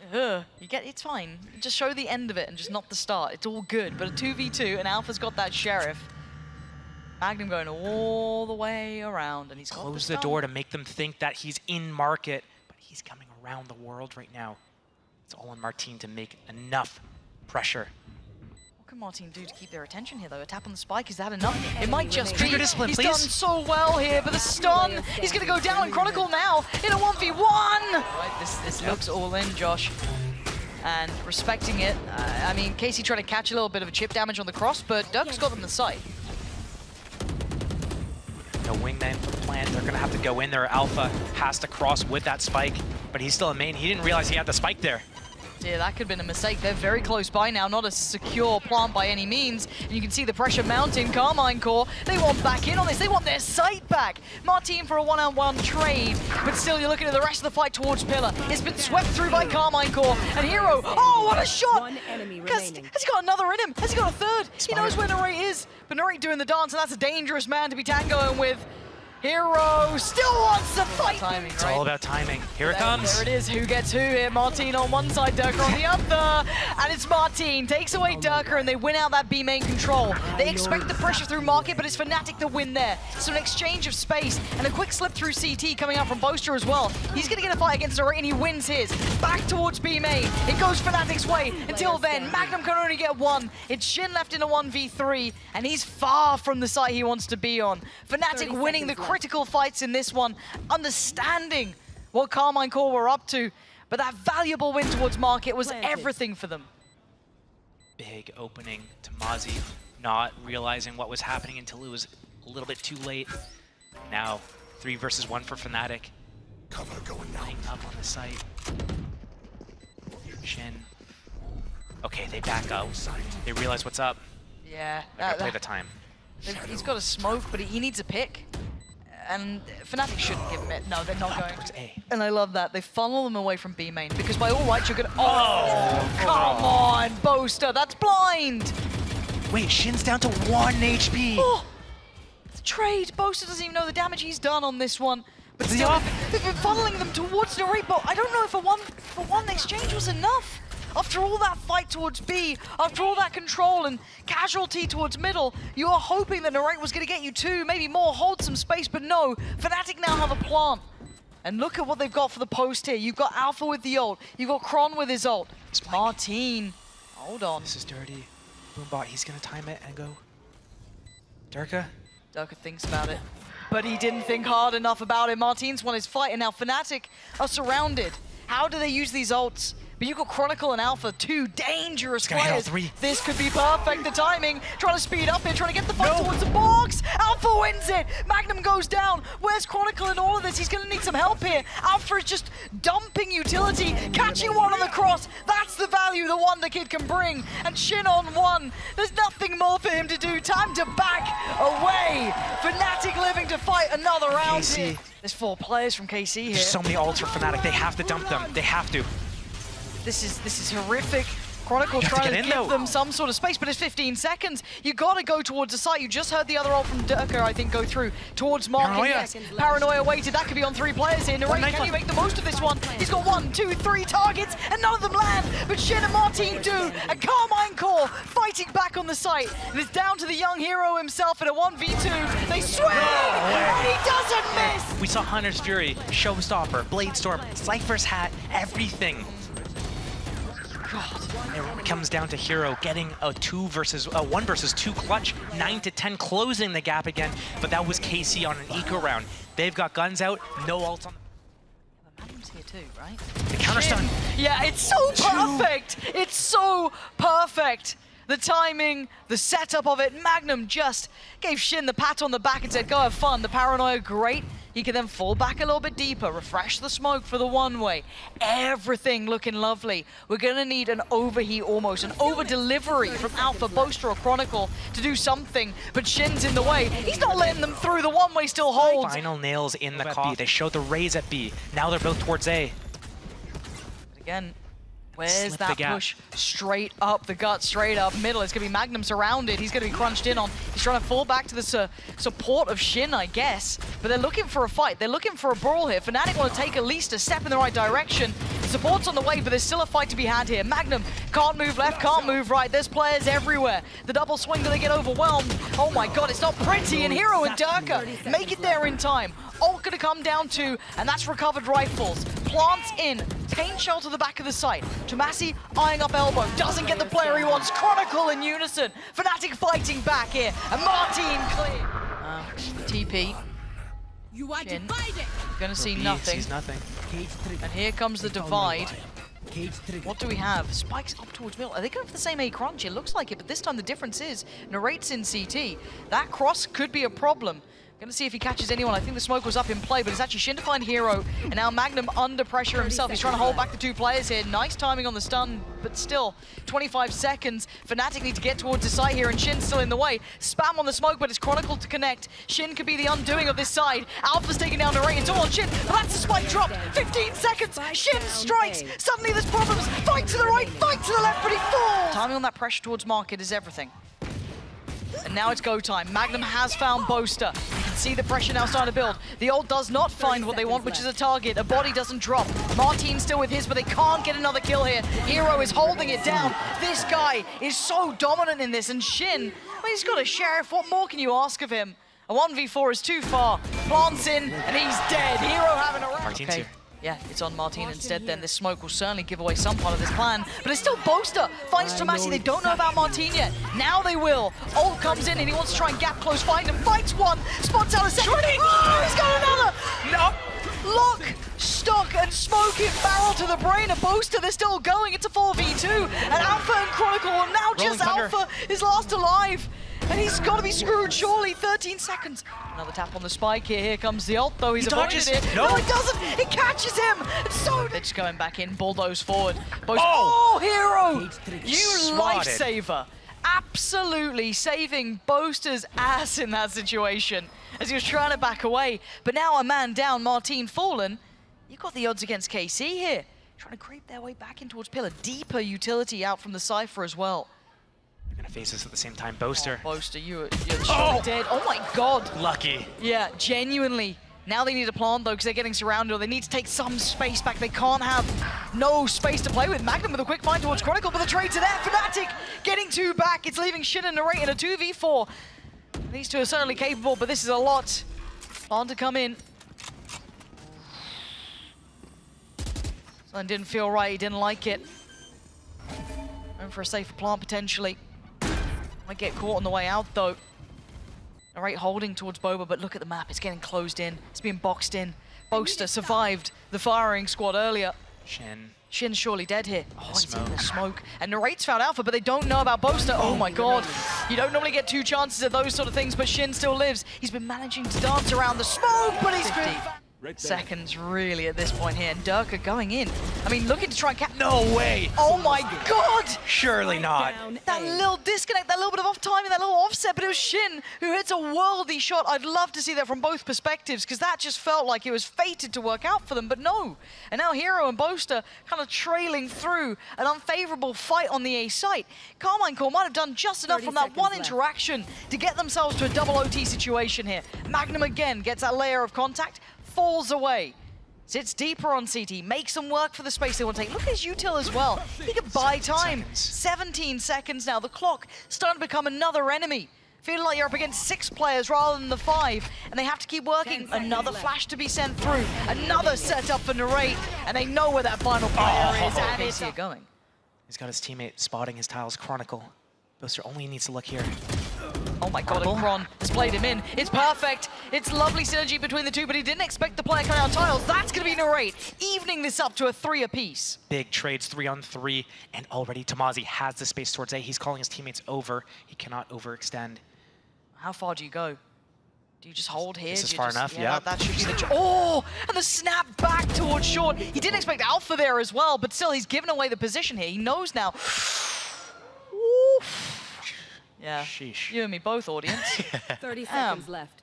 It's fine. Just show the end of it and just not the start. It's all good. But a 2v2, and Alpha's got that Sheriff. Magnum going all the way around, and he's got
Close the door to make them think that he's in market, but he's coming around the world right now. It's all on Marteen to make enough pressure.
What can Marteen do to keep their attention here, though? A tap on the spike, is that enough? It might just be.
Trigger discipline,
he's
please.
done so well here, but the stun, he's going to go down in Chronicle now in a 1v1. Right, this looks all in, Josh. And respecting it, I mean, Casey tried to catch a little bit of a chip damage on the cross, but Derke's got them the sight.
No wingman for the plan. They're going to have to go in there. Alpha has to cross with that spike, but he's still a main. He didn't realize he had the spike there.
Yeah, that could have been a mistake. They're very close by now, not a secure plant by any means. And you can see the pressure mounting. Karmine Corp, they want back in on this. They want their sight back. Marteen for a one-on-one trade. But still, you're looking at the rest of the fight towards Pillar. It's been swept through by Karmine Corp. And Hiro, oh, what a shot! Has he got another in him? Has he got a third? He knows where Narrate is. But Narrate doing the dance, and that's a dangerous man to be tangoing with. Hiro still wants to fight. Timing,
it's
right?
all about timing. Here it comes.
There it is. Who gets who here? Marteen on one side, Derke on the other. And it's Marteen. Takes away Derke, and they win out that B main control. They expect the pressure through market, but it's FNATIC the win there. So an exchange of space and a quick slip through CT coming out from Boaster as well. He's going to get a fight against Narrate, and he wins his. Back towards B main. It goes FNATIC's way. Until then, Magnum can only get one. It's Shin left in a 1v3, and he's far from the site he wants to be on. FNATIC winning the critical fights in this one, understanding what Karmine Corp were up to, but that valuable win towards market was everything for them.
Big opening. Tomaszy not realizing what was happening until it was a little bit too late. Now 3 versus 1 for FNATIC.
Cover going
Laying up on the site. Shin. Okay, they back up. They realize what's up.
Yeah,
I gotta play the time.
He's got a smoke, but he needs a pick. And FNATIC shouldn't give him it. No, they're not going. And I love that. They funnel them away from B main, because by all rights, you're going to... Oh, come on, Boaster. That's blind.
Wait, Shin's down to 1 HP.
Oh, the trade. Boaster doesn't even know the damage he's done on this one. But still, they've been funneling them towards Narrate, but I don't know if a one exchange was enough. After all that fight towards B, after all that control and casualty towards middle, you are hoping that Narrate was going to get you 2, maybe more, hold some space, but no. FNATIC now have a plant. And look at what they've got for the post here. You've got Alpha with the ult. You've got Chron with his ult. Marteen. Hold on.
This is dirty. Boombot, he's going to time it and go. Derke?
Derke thinks about it. But he didn't think hard enough about it. Marteen's won his fight, and now FNATIC are surrounded. How do they use these ults? But you've got Chronicle and Alpha, 2 dangerous players. This could be perfect, the timing. Trying to speed up here, trying to get the fight towards the box. Alpha wins it. Magnum goes down. Where's Chronicle in all of this? He's going to need some help here. Alpha is just dumping utility, catching one on the cross. That's the value the Wonder Kid can bring. And Shin on 1. There's nothing more for him to do. Time to back away. FNATIC living to fight another round here. There's 4 players from KC here.
There's so many ults for FNATIC. They have to dump them. They have to.
This is horrific. Chronicle trying to give them some sort of space, but it's 15 seconds. You got to go towards the site. You just heard the other ult from Derke, I think, go through towards market. Yes. Paranoia waited. That could be on 3 players here. Narrate, can you make the most of this one? He's got 1, 2, 3 targets, and none of them land. But Shin and Marteen do. And Karmine Corp fighting back on the site. And it's down to the young Hiro himself in a 1v2. They swing, and he doesn't miss.
We saw Hunter's Fury, Showstopper, Bladestorm, Cypher's hat, everything. God. It comes down to Hiro getting a 1 versus 2 clutch, 9-10 closing the gap again, but that was KC on an eco round. They've got guns out, no ults on.
Magnum's here too, right?
The counterstun.
Yeah, it's so perfect! It's so perfect! The timing, the setup of it. Magnum just gave Shin the pat on the back and said, go have fun. The paranoia, great. He can then fall back a little bit deeper, refresh the smoke for the one-way. Everything looking lovely. We're going to need an overheat almost, an over-delivery from Alpha, Boaster, or Chronicle to do something, but Shin's in the way. He's not letting them through. The one-way still holds.
Final nails in the coffee. They showed the raise at B. Now they're both towards A.
But again, where's that push? Straight up the gut, straight up middle. It's going to be Magnum surrounded. He's going to be crunched in on. He's trying to fall back to the support of Shin, I guess. But they're looking for a fight. They're looking for a brawl here. FNATIC want to take at least a step in the right direction. Support's on the way, but there's still a fight to be had here. Magnum can't move left, can't move right. There's players everywhere. The double swing, do they get overwhelmed? Oh my god, it's not pretty. And Hiro and Derke make it there in time. Ult gonna come down to, and that's recovered rifles. Plants in, taint shell to the back of the site. Tomaszy eyeing up elbow, doesn't get the player he wants. Chronicle in unison. FNATIC fighting back here, and marteen clear. TP.
You are
Shin.
divided.
Gonna see nothing.
Sees nothing.
And here comes the divide. What do we have? Spikes up towards middle. Are they going for the same A crunch? It looks like it, but this time the difference is N4RRATE's in CT. That cross could be a problem. Gonna see if he catches anyone. I think the smoke was up in play, but it's actually Shin to find Hiro. And now Magnum under pressure himself. He's trying to hold back the two players here. Nice timing on the stun, but still, 25 seconds. FNATIC need to get towards the site here, and Shin's still in the way. Spam on the smoke, but it's Chronicle to connect. Shin could be the undoing of this side. Alpha's taking down N4RRATE. It's all on Shin, but that's the spike drop. 15 seconds. Shin strikes. Suddenly there's problems. Fight to the right, fight to the left, but he falls. Timing on that pressure towards market is everything. And now it's go time. Magnum has found Boaster. You can see the pressure now starting to build. The ult does not find what they want, which is a target. A body doesn't drop. Marteen's still with his, but they can't get another kill here. Hiro is holding it down. This guy is so dominant in this, and Shin, well, he's got a sheriff. What more can you ask of him? A 1v4 is too far. Plants in, and he's dead. Hiro having a round.
Marteen's here.
Yeah, it's on marteen instead then. This smoke will certainly give away some part of this plan. But it's still Boaster. Finds Tomaszy. They don't know about marteen yet. Now they will. Ult comes in and he wants to try and gap close. Find him. Fights one. Spots out a second. Oh, he's got another. No. Lock, stock, and smoking barrel to the brain of Boaster. They're still going. It's a 4v2. And Alpha and Chronicle will now just Alpha is last alive. And he's got to be screwed, surely. 13 seconds. Another tap on the spike here. Here comes the ult, though. He's avoided it. No, he doesn't. It catches him. And so they're just going back in. Bulldoze forward. Oh, Hiro! You lifesaver. Absolutely saving Boaster's ass in that situation as he was trying to back away. But now a man down, marteen fallen. You've got the odds against KC here. Trying to creep their way back in towards Pillar. Deeper utility out from the Cypher as well.
They're gonna face us at the same time. Boaster.
Oh, Boaster, you're dead. Oh my god.
Lucky.
Yeah, genuinely. Now they need to plant though because they're getting surrounded, or they need to take some space back. They can't have no space to play with. Magnum with a quick find towards Chronicle, but the trades are there. FNATIC getting two back. It's leaving Shin and N4RRATE in a 2v4. These two are certainly capable, but this is a lot. Plant to come in. Something didn't feel right. He didn't like it. Going for a safer plant potentially. Might get caught on the way out though. N4RRATE holding towards Boba, but look at the map. It's getting closed in. It's being boxed in. Boaster survived the firing squad earlier. Shin's surely dead here. Oh, it's in the smoke. And N4RRATE's found Alpha, but they don't know about Boaster. Oh my god. You don't normally get two chances at those sort of things, but Shin still lives. He's been managing to dance around the smoke, but he's been... Seconds really at this point here, and Derke going in. I mean, looking to try and catch.
No way!
Oh my god!
Surely not.
That little disconnect, that little bit of off timing, that little offset, but it was Shin who hits a worldy shot. I'd love to see that from both perspectives, because that just felt like it was fated to work out for them, but no. And now Hiro and Boaster kind of trailing through an unfavorable fight on the A site. Karmine Corp might have done just enough from that one interaction to get themselves to a double OT situation here. Magnum again gets that layer of contact, falls away, sits deeper on CT, makes them work for the space they want to take. Look at his util as well. He can buy time. 17 seconds now. The clock starting to become another enemy. Feeling like you're up against 6 players rather than the 5, and they have to keep working. Another flash to be sent through. Another setup for N4RRATE, and they know where that final player is, and it's here going.
He's got his teammate spotting his tiles. Chronicle. Boaster only needs to look here.
Oh my god, and Kron has played him in. It's perfect. It's lovely synergy between the two, but he didn't expect the player coming out tiles. That's going to be N4RRATE, evening this up to a 3 apiece.
Big trades, 3-on-3, and already tomaszy has the space towards A. He's calling his teammates over. He cannot overextend.
How far do you go? Do you just hold here?
This is far enough,
yeah. That should be the... Oh! And the snap back towards short. He didn't expect Alpha there as well, but still, he's given away the position here. He knows now. Yeah,
sheesh.
You and me both, audience.
30 seconds left.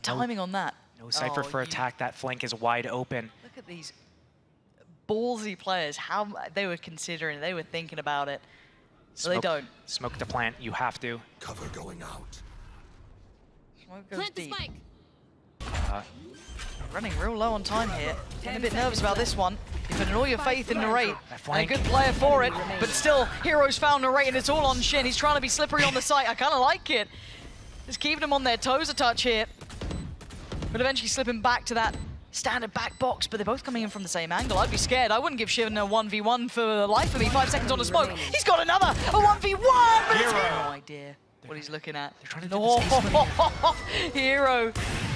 Timing on that.
No Cypher for attack. That flank is wide open.
Look at these ballsy players. How they were considering, they were thinking about it. Well, they don't.
Smoke the plant. You have to.
Cover going out.
Smoke goes
Plant the
deep.
spike.
Running real low on time here. Getting a bit nervous about this one. You're putting all your faith in N4RRATE, and a good player for it, but still, Hiro's found N4RRATE, and it's all on Shin. He's trying to be slippery on the site. I kind of like it. Just keeping them on their toes a touch here. But eventually slipping back to that standard back box, but they're both coming in from the same angle. I'd be scared. I wouldn't give Shin a 1v1 for the life of me. 5 seconds on the smoke. He's got another, a 1v1, but it's no idea what he's looking at.
They're trying to do the
Hiro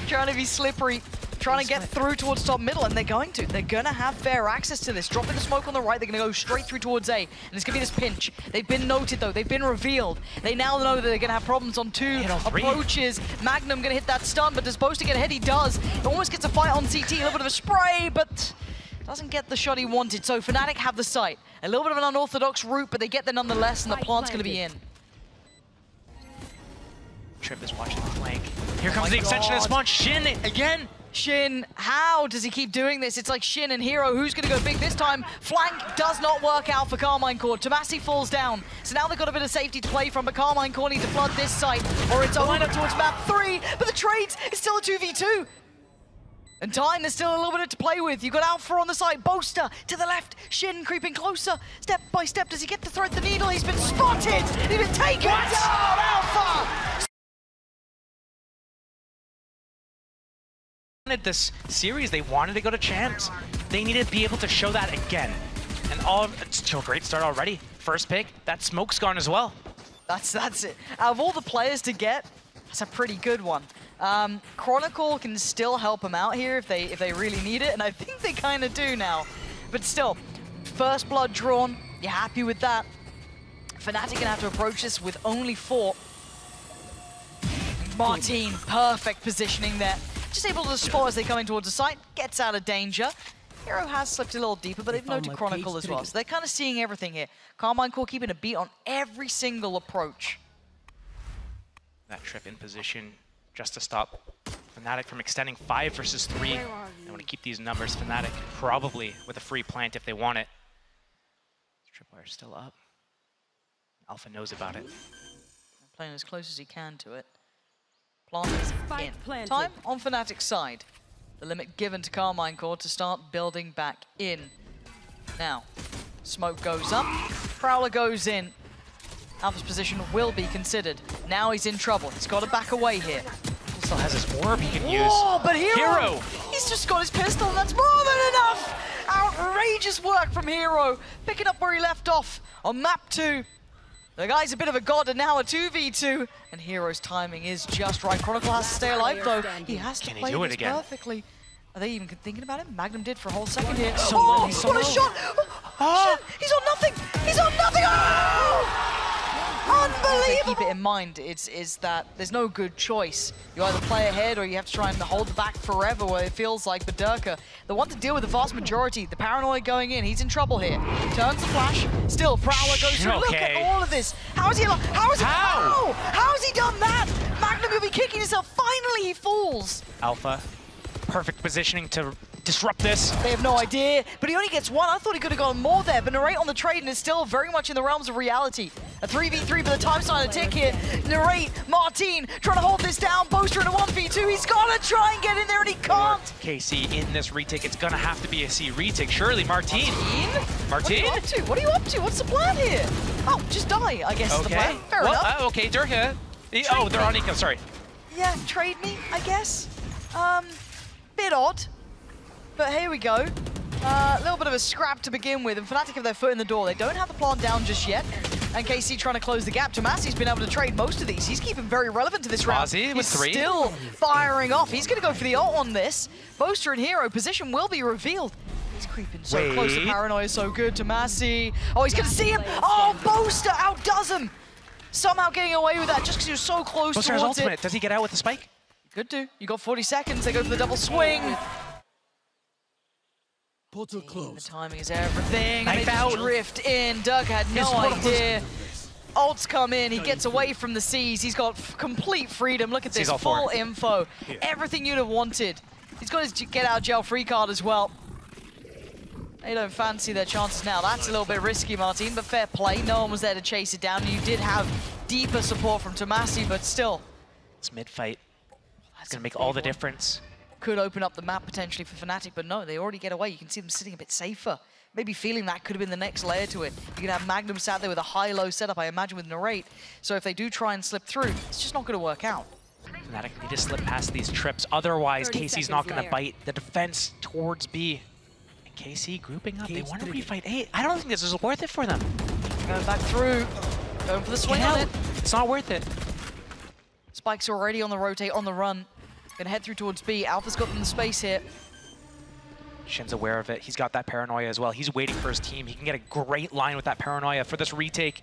trying to be slippery. Trying to get through towards top middle, and they're going to. They're going to have fair access to this. Dropping the smoke on the right, they're going to go straight through towards A, and it's going to be this pinch. They've been noted, though. They've been revealed. They now know that they're going to have problems on 2 approaches. Magnum going to hit that stun, but does Boaster get ahead? He does. He almost gets a fight on CT, a little bit of a spray, but doesn't get the shot he wanted. So FNATIC have the site. A little bit of an unorthodox route, but they get there nonetheless, and the plant's going to be in.
Trip is watching the flank. Here comes the extension of Sponge. Shin again.
Shin, how does he keep doing this? It's like Shin and Hiro. Who's going to go big this time? Flank does not work out for Karmine Corp. tomaszy falls down. So now they've got a bit of safety to play from, but Karmine Corp need to flood this site, or it's a lineup towards map 3. But the trades is still a 2v2. And time, there's still a little bit to play with. You've got Alpha on the side, Boaster to the left, Shin creeping closer, step by step. Does he get to thread the needle? He's been spotted! He's been taken down, Alpha!
This series, they wanted to go to champs. They needed to be able to show that again. And it's to a great start already. First pick, that smoke's gone as well.
That's it. Out of all the players to get, that's a pretty good one. Chronicle can still help them out here if they really need it, and I think they kind of do now. But still, first blood drawn, you're happy with that. FNATIC gonna have to approach this with only 4. marteen, perfect positioning there. Just able to spot as they come in towards the site, gets out of danger. Hiro has slipped a little deeper, but they've noted Chronicle as well, so they're kind of seeing everything here. Karmine Corp keeping a beat on every single approach.
That trip in position just to stop FNATIC from extending 5 versus 3. They want to keep these numbers. FNATIC probably with a free plant if they want it. Tripwire's still up. Alpha knows about it.
Playing as close as he can to it. Plant is in.
Planted.
Time on FNATIC's side. The limit given to Karmine Corp to start building back in. Now, smoke goes up, Prowler goes in. Alpha's position will be considered. Now he's in trouble. He's got to back away here.
He still has his orb he can use.
Oh, but Hiro! He's just got his pistol, and that's more than enough! Outrageous work from Hiro, picking up where he left off on map 2. The guy's a bit of a god, and now a 2v2, and Hiro's timing is just right. Chronicle has to stay alive, though. He has to play this perfectly. Are they even thinking about it? Magnum did for a whole second here. Oh, what a shot! Oh, shit. He's on nothing! He's on nothing! Oh! Unbelievable! Keep it in mind, is that there's no good choice. You either play ahead or you have to try and hold back forever, what it feels like. But Derke, the one to deal with the vast majority, the paranoid going in, he's in trouble here. Turns the flash, still Prowler goes through. Look at all of this. How is he alive? How has he done that? Magnum, you'll be kicking yourself. Finally, he falls.
Alpha, perfect positioning to disrupt this.
They have no idea, but he only gets 1. I thought he could have gotten more there, but N4RRATE on the trade and is still very much in the realms of reality. A 3v3, but the time's starting to tick here. N4RRATE, marteen, trying to hold this down. Boaster in a 1v2. He's got to try and get in there, and he can't.
KC in this retake. It's going to have to be a C retake. Surely, marteen. Marteen?
What are you up to? What's the plan here? Oh, just die, I guess is the plan. Fair enough.
Okay, Derke. Oh, they're on eco, sorry.
Yeah, trade me, I guess. Bit odd. But here we go. A little bit of a scrap to begin with, and FNATIC have their foot in the door. They don't have the plant down just yet. And KC trying to close the gap. Tomassy's been able to trade most of these. He's keeping very relevant to this round.
He's
still firing off. He's going to go for the ult on this. Boaster and Hiro, position will be revealed. He's creeping so close. The paranoia is so good. Tomaszy. Oh, he's going to see him. Oh, Boaster outdoes him. Somehow getting away with that just because he was so close
Boaster has
towards
ultimate.
it.
Does he get out with the spike?
Could do. You got 40 seconds. They go for the double swing.
Portal
The
closed.
timing is everything. And they
Knife out.
just drift in. Derke had no idea. Ults come in. He gets away from the seas. He's got complete freedom. Look at this. Full info. Everything you'd have wanted. He's got his get out of jail free card as well. They don't fancy their chances now. That's a little bit risky, Marteen, but fair play. No one was there to chase it down. You did have deeper support from Tomaszy, but still.
It's mid-fight. It's going to make all the difference.
Could open up the map potentially for FNATIC, but no, they already get away. You can see them sitting a bit safer. Maybe feeling that could have been the next layer to it. You can have Magnum sat there with a high-low setup, I imagine, with Narrate. So if they do try and slip through, it's just not going to work out.
FNATIC need to slip past these trips. Otherwise, KC's not going to bite the defense towards B. And KC grouping up. They want to refight A. I don't think this is worth it for them.
Going back through. Going for the swing on it.
It's not worth it.
Spike's already on the rotate, on the run. Gonna head through towards B. Alpha's got them the space here.
Shin's aware of it. He's got that paranoia as well. He's waiting for his team. He can get a great line with that paranoia for this retake.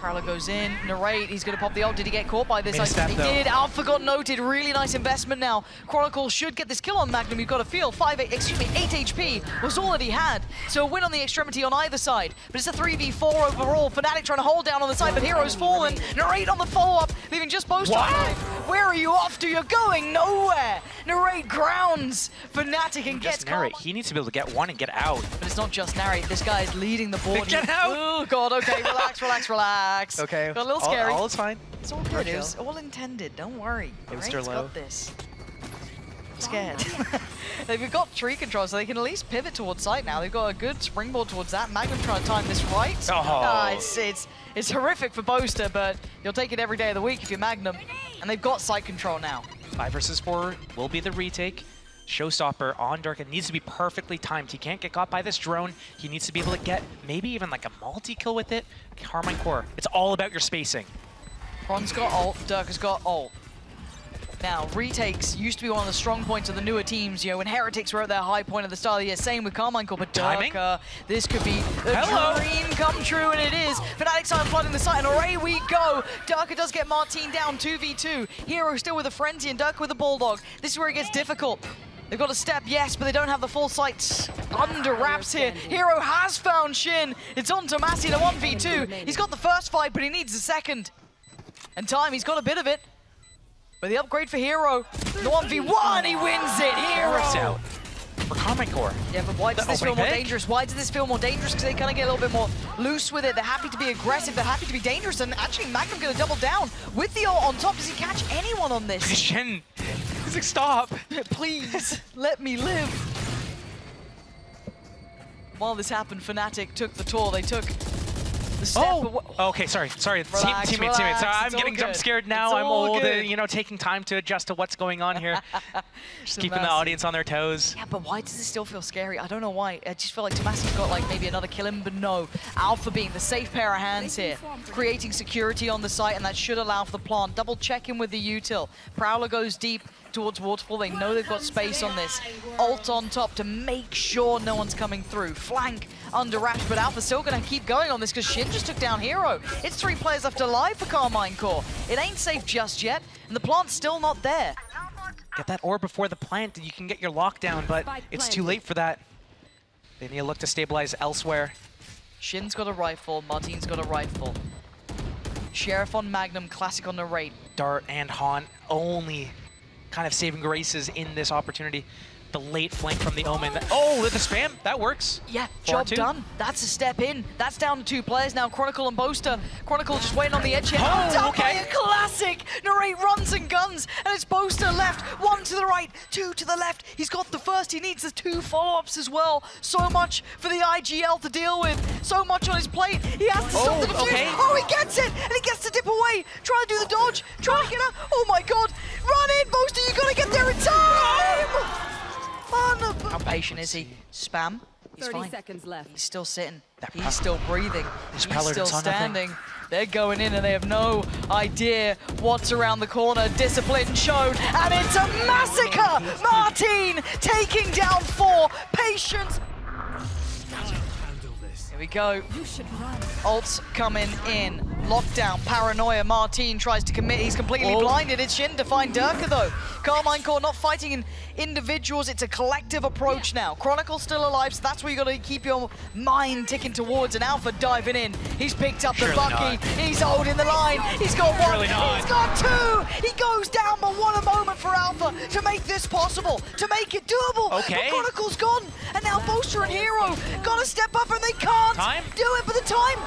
Prowler goes in. Narrate, he's going to pop the ult. Did he get caught by this?
Made a step,
he did. Alpha got noted. Really nice investment now. Chronicle should get this kill on Magnum. You've got to feel 8 HP was all that he had. So a win on the extremity on either side. But it's a 3v4 overall. FNATIC trying to hold down on the side, but Hiro's fallen. Narrate on the follow-up, leaving just Boaster alive. Where are you off to? You're going nowhere. Narrate grounds FNATIC and gets
Narrate. He needs to be able to get one and get out.
But it's not just Narrate. This guy is leading the board.
Get out!
Oh, God. Okay, relax, relax, relax.
Okay.
Got a little scary.
All is fine.
It's all good. It was all intended. Don't worry. Narate's got this. I'm scared. They've got tree control, so they can at least pivot towards site now. They've got a good springboard towards that. Magnum trying to time this right. It's horrific for Boaster, but you'll take it every day of the week if you're Magnum. And they've got site control now.
5 versus 4 will be the retake. Showstopper on Derke needs to be perfectly timed. He can't get caught by this drone. He needs to be able to get maybe even like a multi-kill with it. Karmine Corp, it's all about your spacing.
Ron's got ult, Derke's got ult. Now, retakes used to be one of the strong points of the newer teams. You know, when Heretics were at their high point at the start of the year, same with Karmine Corp, but Derke, this could be the dream come true, and it is. FNATIC are flooding the site, and away we go. Derke does get Marteen down 2v2. Hiro still with a frenzy, and Derke with a bulldog. This is where it gets difficult. They've got a step, yes, but they don't have the full sights under wraps here. Hiro has found Shin. It's on Tomaszy, the 1v2. He's got the first fight, but he needs the second. And time, he's got a bit of it. But the upgrade for Hiro, the 1v1, he wins it, Hiro!
Out for Karmine Corp.
Yeah, but why does this feel more dangerous? Why does this feel more dangerous? Because they kind of get a little bit more loose with it. They're happy to be aggressive, they're happy to be dangerous, and actually Magnum going to double down with the ult on top. Does he catch anyone on this?
Shin, he's like, stop.
Please, let me live. While this happened, FNATIC took the tour. They took the step.
Okay, sorry.
Relax,
Teammate. So I'm getting jump scared now. I'm old, you know, taking time to adjust to what's going on here. Just keeping the audience on their toes.
Yeah, but why does it still feel scary? I don't know why. I just feel like Tomassy's got like maybe another kill him, but no. Alpha being the safe pair of hands here, creating security on the site, and that should allow for the plant. Double check in with the util. Prowler goes deep towards Waterfall. They know they've got space on this. Ult on top to make sure no one's coming through. Flank under wraps, but Alpha's still going to keep going on this because Shin just took down Hiro. It's 3 players left alive for Karmine Corp. It ain't safe just yet, and the plant's still not there.
Get that orb before the plant, and you can get your lockdown, but it's too late for that. They need to look to stabilize elsewhere.
Shin's got a rifle, Marteen's got a rifle. Sheriff on Magnum, Classic on Narrate.
Dart and Han only kind of saving graces in this opportunity. The late flank from the Omen. Oh, with the spam, that works.
Yeah, job done. That's a step in. That's down to 2 players now, Chronicle and Boaster. Chronicle just waiting on the edge here. Down by a Classic! Narrate runs and guns, and it's Boaster left. 1 to the right, 2 to the left. He's got the first, he needs the 2 follow-ups as well. So much for the IGL to deal with. So much on his plate. He has to stop the defuse. Oh, he gets it! And he gets to dip away. Trying to do the dodge. Trying to get out. Oh my God. Run in, Boaster, you gotta get there in time!
How bad
patient is he? Spam. He's
30
fine.
seconds left.
He's still sitting. He's still breathing. He's
Preller
still
saw
standing. They're going in and they have no idea what's around the corner. Discipline shown, and it's a massacre! marteen taking down 4. Patience. Here we go. Ults coming in. Lockdown, paranoia. marteen tries to commit. He's completely blinded. It's Shin to find Derke though. Karmine Corp not fighting in individuals. It's a collective approach now. Chronicle's still alive, so that's where you got to keep your mind ticking towards. And Alpha diving in. He's picked up the Bucky. He's holding the line. He's got 1. He's got 2. He goes down, but what a moment for Alpha to make this possible, to make it doable.
Okay.
But Chronicle's gone, and now Boaster and Hiro got to step up, and they can't do it. But the time.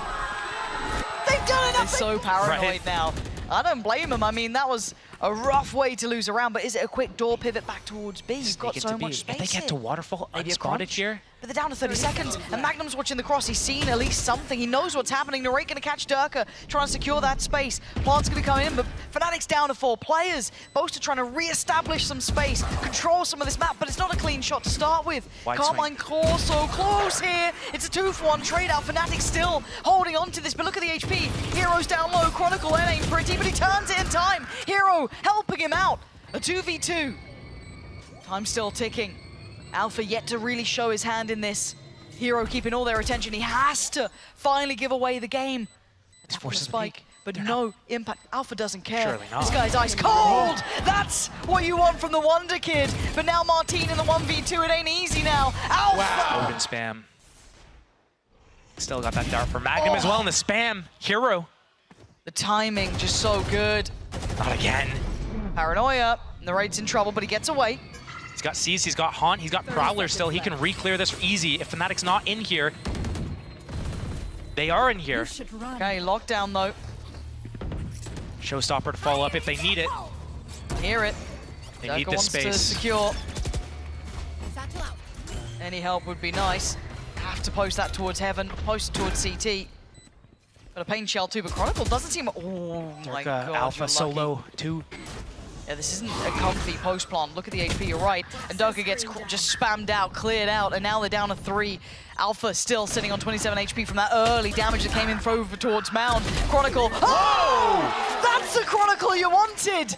They've done enough. They're so paranoid now. I don't blame him. I mean, that was a rough way to lose a round, but is it a quick door pivot back towards B? You've got so much space.
If they get to Waterfall unspotted here.
But they're down to 30 seconds, and Magnum's watching the cross. He's seen at least something. He knows what's happening. N4RRATE gonna catch Derke, trying to secure that space. Plant's gonna come in, but FNATIC's down to 4 players. Boaster trying to re-establish some space, control some of this map, but it's not a clean shot to start with. Karmine Corp so close here. It's a 2-for-1 trade out. FNATIC still holding on to this, but look at the HP. Hiro's down low. Chronicle, that ain't pretty, but he turns it in time. Hiro helping him out. A 2v2. Time still ticking. Alpha yet to really show his hand in this. Hiro keeping all their attention. He has to finally give away the game. It's forcing spike, but no impact. Alpha doesn't care.
Surely not.
This guy's ice cold. That's what you want from the Wonder Kid. But now marteen in the 1v2. It ain't easy now. Alpha.
Wow. Open spam. Still got that dart for Magnum as well in the spam. Hiro.
The timing just so good.
Not again.
Paranoia. N4RRATE's in trouble, but he gets away.
He's got Seize, he's got Haunt, he's got Prowler still. He can re-clear this easy if FNATIC's not in here. They are in here.
Okay, lockdown though.
Showstopper to follow up if they need it.
Hear it.
They
Derke
need this
wants
space.
to secure. Any help would be nice. Have to post that towards Heaven, post it towards CT. Got a pain shell too, but Chronicle doesn't seem. Oh my god.
Alpha solo too.
Yeah, this isn't a comfy post plant. Look at the HP, you're right. And Derke gets just spammed out, cleared out, and now they're down to 3. Alpha still sitting on 27 HP from that early damage that came in over towards Mound. Chronicle. Oh! That's the Chronicle you wanted!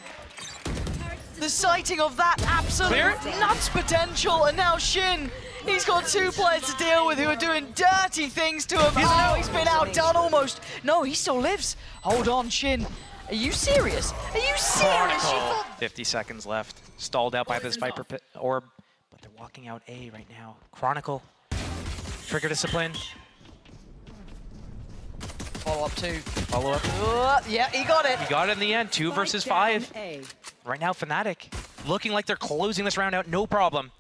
The sighting of that absolute nuts potential, and now Shin. He's got 2 players to deal with who are doing dirty things to him. Oh, he's been outdone almost. No, he still lives. Hold on, Shin. Are you serious? Are you serious?
50 seconds left. Stalled out by this Viper pit orb, but they're walking out A right now. Chronicle. Trigger discipline.
Follow up 2.
Follow up.
Yeah, he got it.
He got it in the end. 2 versus 5. Right now, FNATIC looking like they're closing this round out. No problem.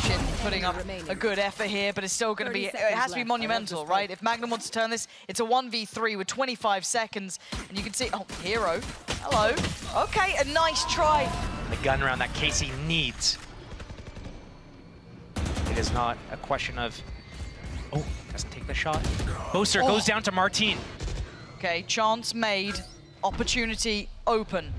Shin putting up a good effort here, but it's still going to be, it has to be monumental, right? If Magnum wants to turn this, it's a 1v3 with 25 seconds, and you can see, oh, Hiro, hello. Okay, a nice try.
The gun round that Casey needs. It is not a question of, oh, doesn't take the shot. Boaster goes down to marteen.
Okay, chance made, opportunity open.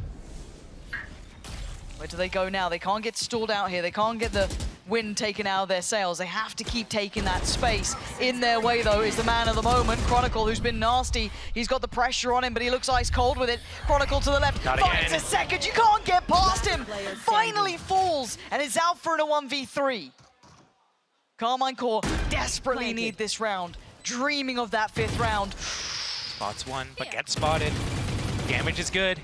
Where do they go now? They can't get stalled out here. They can't get the wind taken out of their sails. They have to keep taking that space. In their way, though, is the man of the moment, Chronicle, who's been nasty. He's got the pressure on him, but he looks ice cold with it. Chronicle to the left. Finds a second. You can't get past him. Finally falls, and it's out for a 1v3. Karmine Corp desperately need this round. Dreaming of that 5th round.
Spots 1, but gets spotted. Damage is good.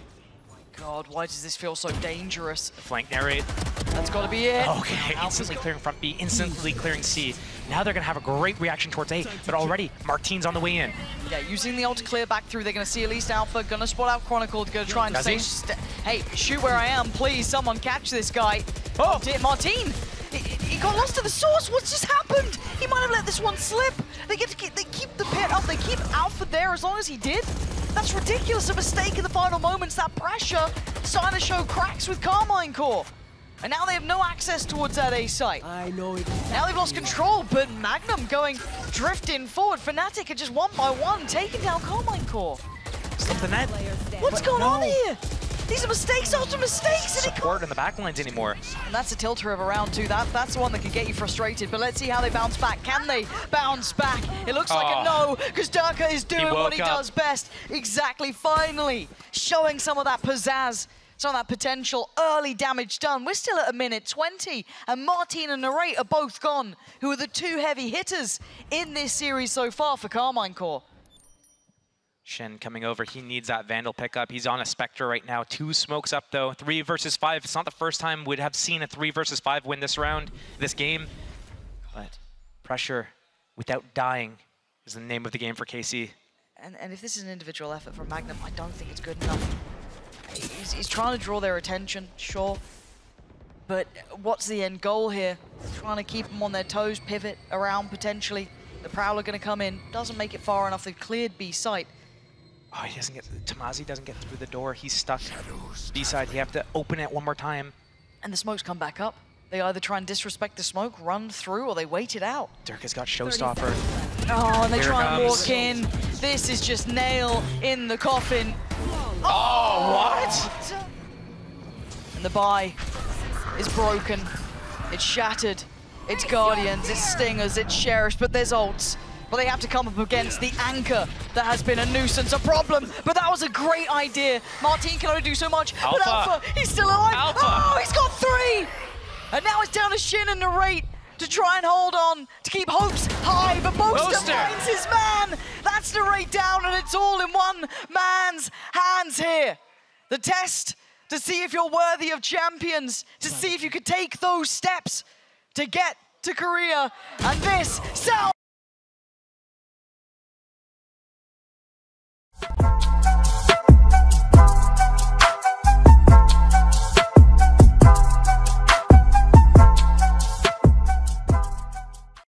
God, why does this feel so dangerous?
Flank N4RRATE.
That's got to be it.
Okay, instantly clearing front B, instantly clearing C. Now they're going to have a great reaction towards A, but already marteen's on the way in.
Yeah, using the ult to clear back through. They're going to see at least Alpha. Going to spot out Chronicle. Going to try and say, hey, shoot where I am. Please, someone catch this guy. Oh, marteen. He got lost to the source. What's just happened? He might have let this one slip. They keep the pit up. They keep Alpha there as long as he did. That's ridiculous. A mistake in the final moments. That pressure starting to show cracks with Karmine Corp. And now they have no access towards that A site.
I know it.
Now they've lost control, but Magnum drifting forward. FNATIC are just 1 by 1 taking down Karmine Corp.
Slip the net.
What's going on here? These are mistakes after mistakes. And
Support in the backlines anymore.
And that's a tilter of a round 2. That's the one that could get you frustrated. But let's see how they bounce back. Can they bounce back? It looks like a no, because Derke is doing what he does best. Exactly, finally showing some of that pizzazz, some of that potential. Early damage done. We're still at a minute 20, and Marteen and Narrate are both gone, who are the 2 heavy hitters in this series so far for Karmine Corp.
Shen coming over, he needs that Vandal pickup. He's on a Spectre right now. 2 smokes up though, 3 versus 5. It's not the first time we'd have seen a 3 versus 5 win this round, this game. But pressure without dying is the name of the game for KC.
And if this is an individual effort from MAGNUM, I don't think it's good enough. He's trying to draw their attention, sure. But what's the end goal here? Trying to keep them on their toes, pivot around potentially. The Prowler gonna come in, doesn't make it far enough. They've cleared B site.
Oh, he doesn't get, tomaszy doesn't get through the door. He's stuck B side. You have to open it one more time.
And the smokes come back up. They either try and disrespect the smoke, run through, or they wait it out.
Derke's got Showstopper.
Oh, and they try and walk in. This is just nail in the coffin.
Oh, what?
And the buy is broken. It's shattered. It's Guardians, it's Stingers, it's Sheriffs, but there's ults. But they have to come up against the anchor that has been a nuisance, a problem. But that was a great idea. Marteen can only do so much.
Alpha.
But Alpha, he's still alive.
Alpha.
Oh, he's got 3. And now it's down to Shin and Narrate to try and hold on, to keep hopes high. But Boaster finds his man. That's Narrate down, and it's all in one man's hands here. The test to see if you're worthy of champions, to see if you could take those steps to get to Korea. And this sounds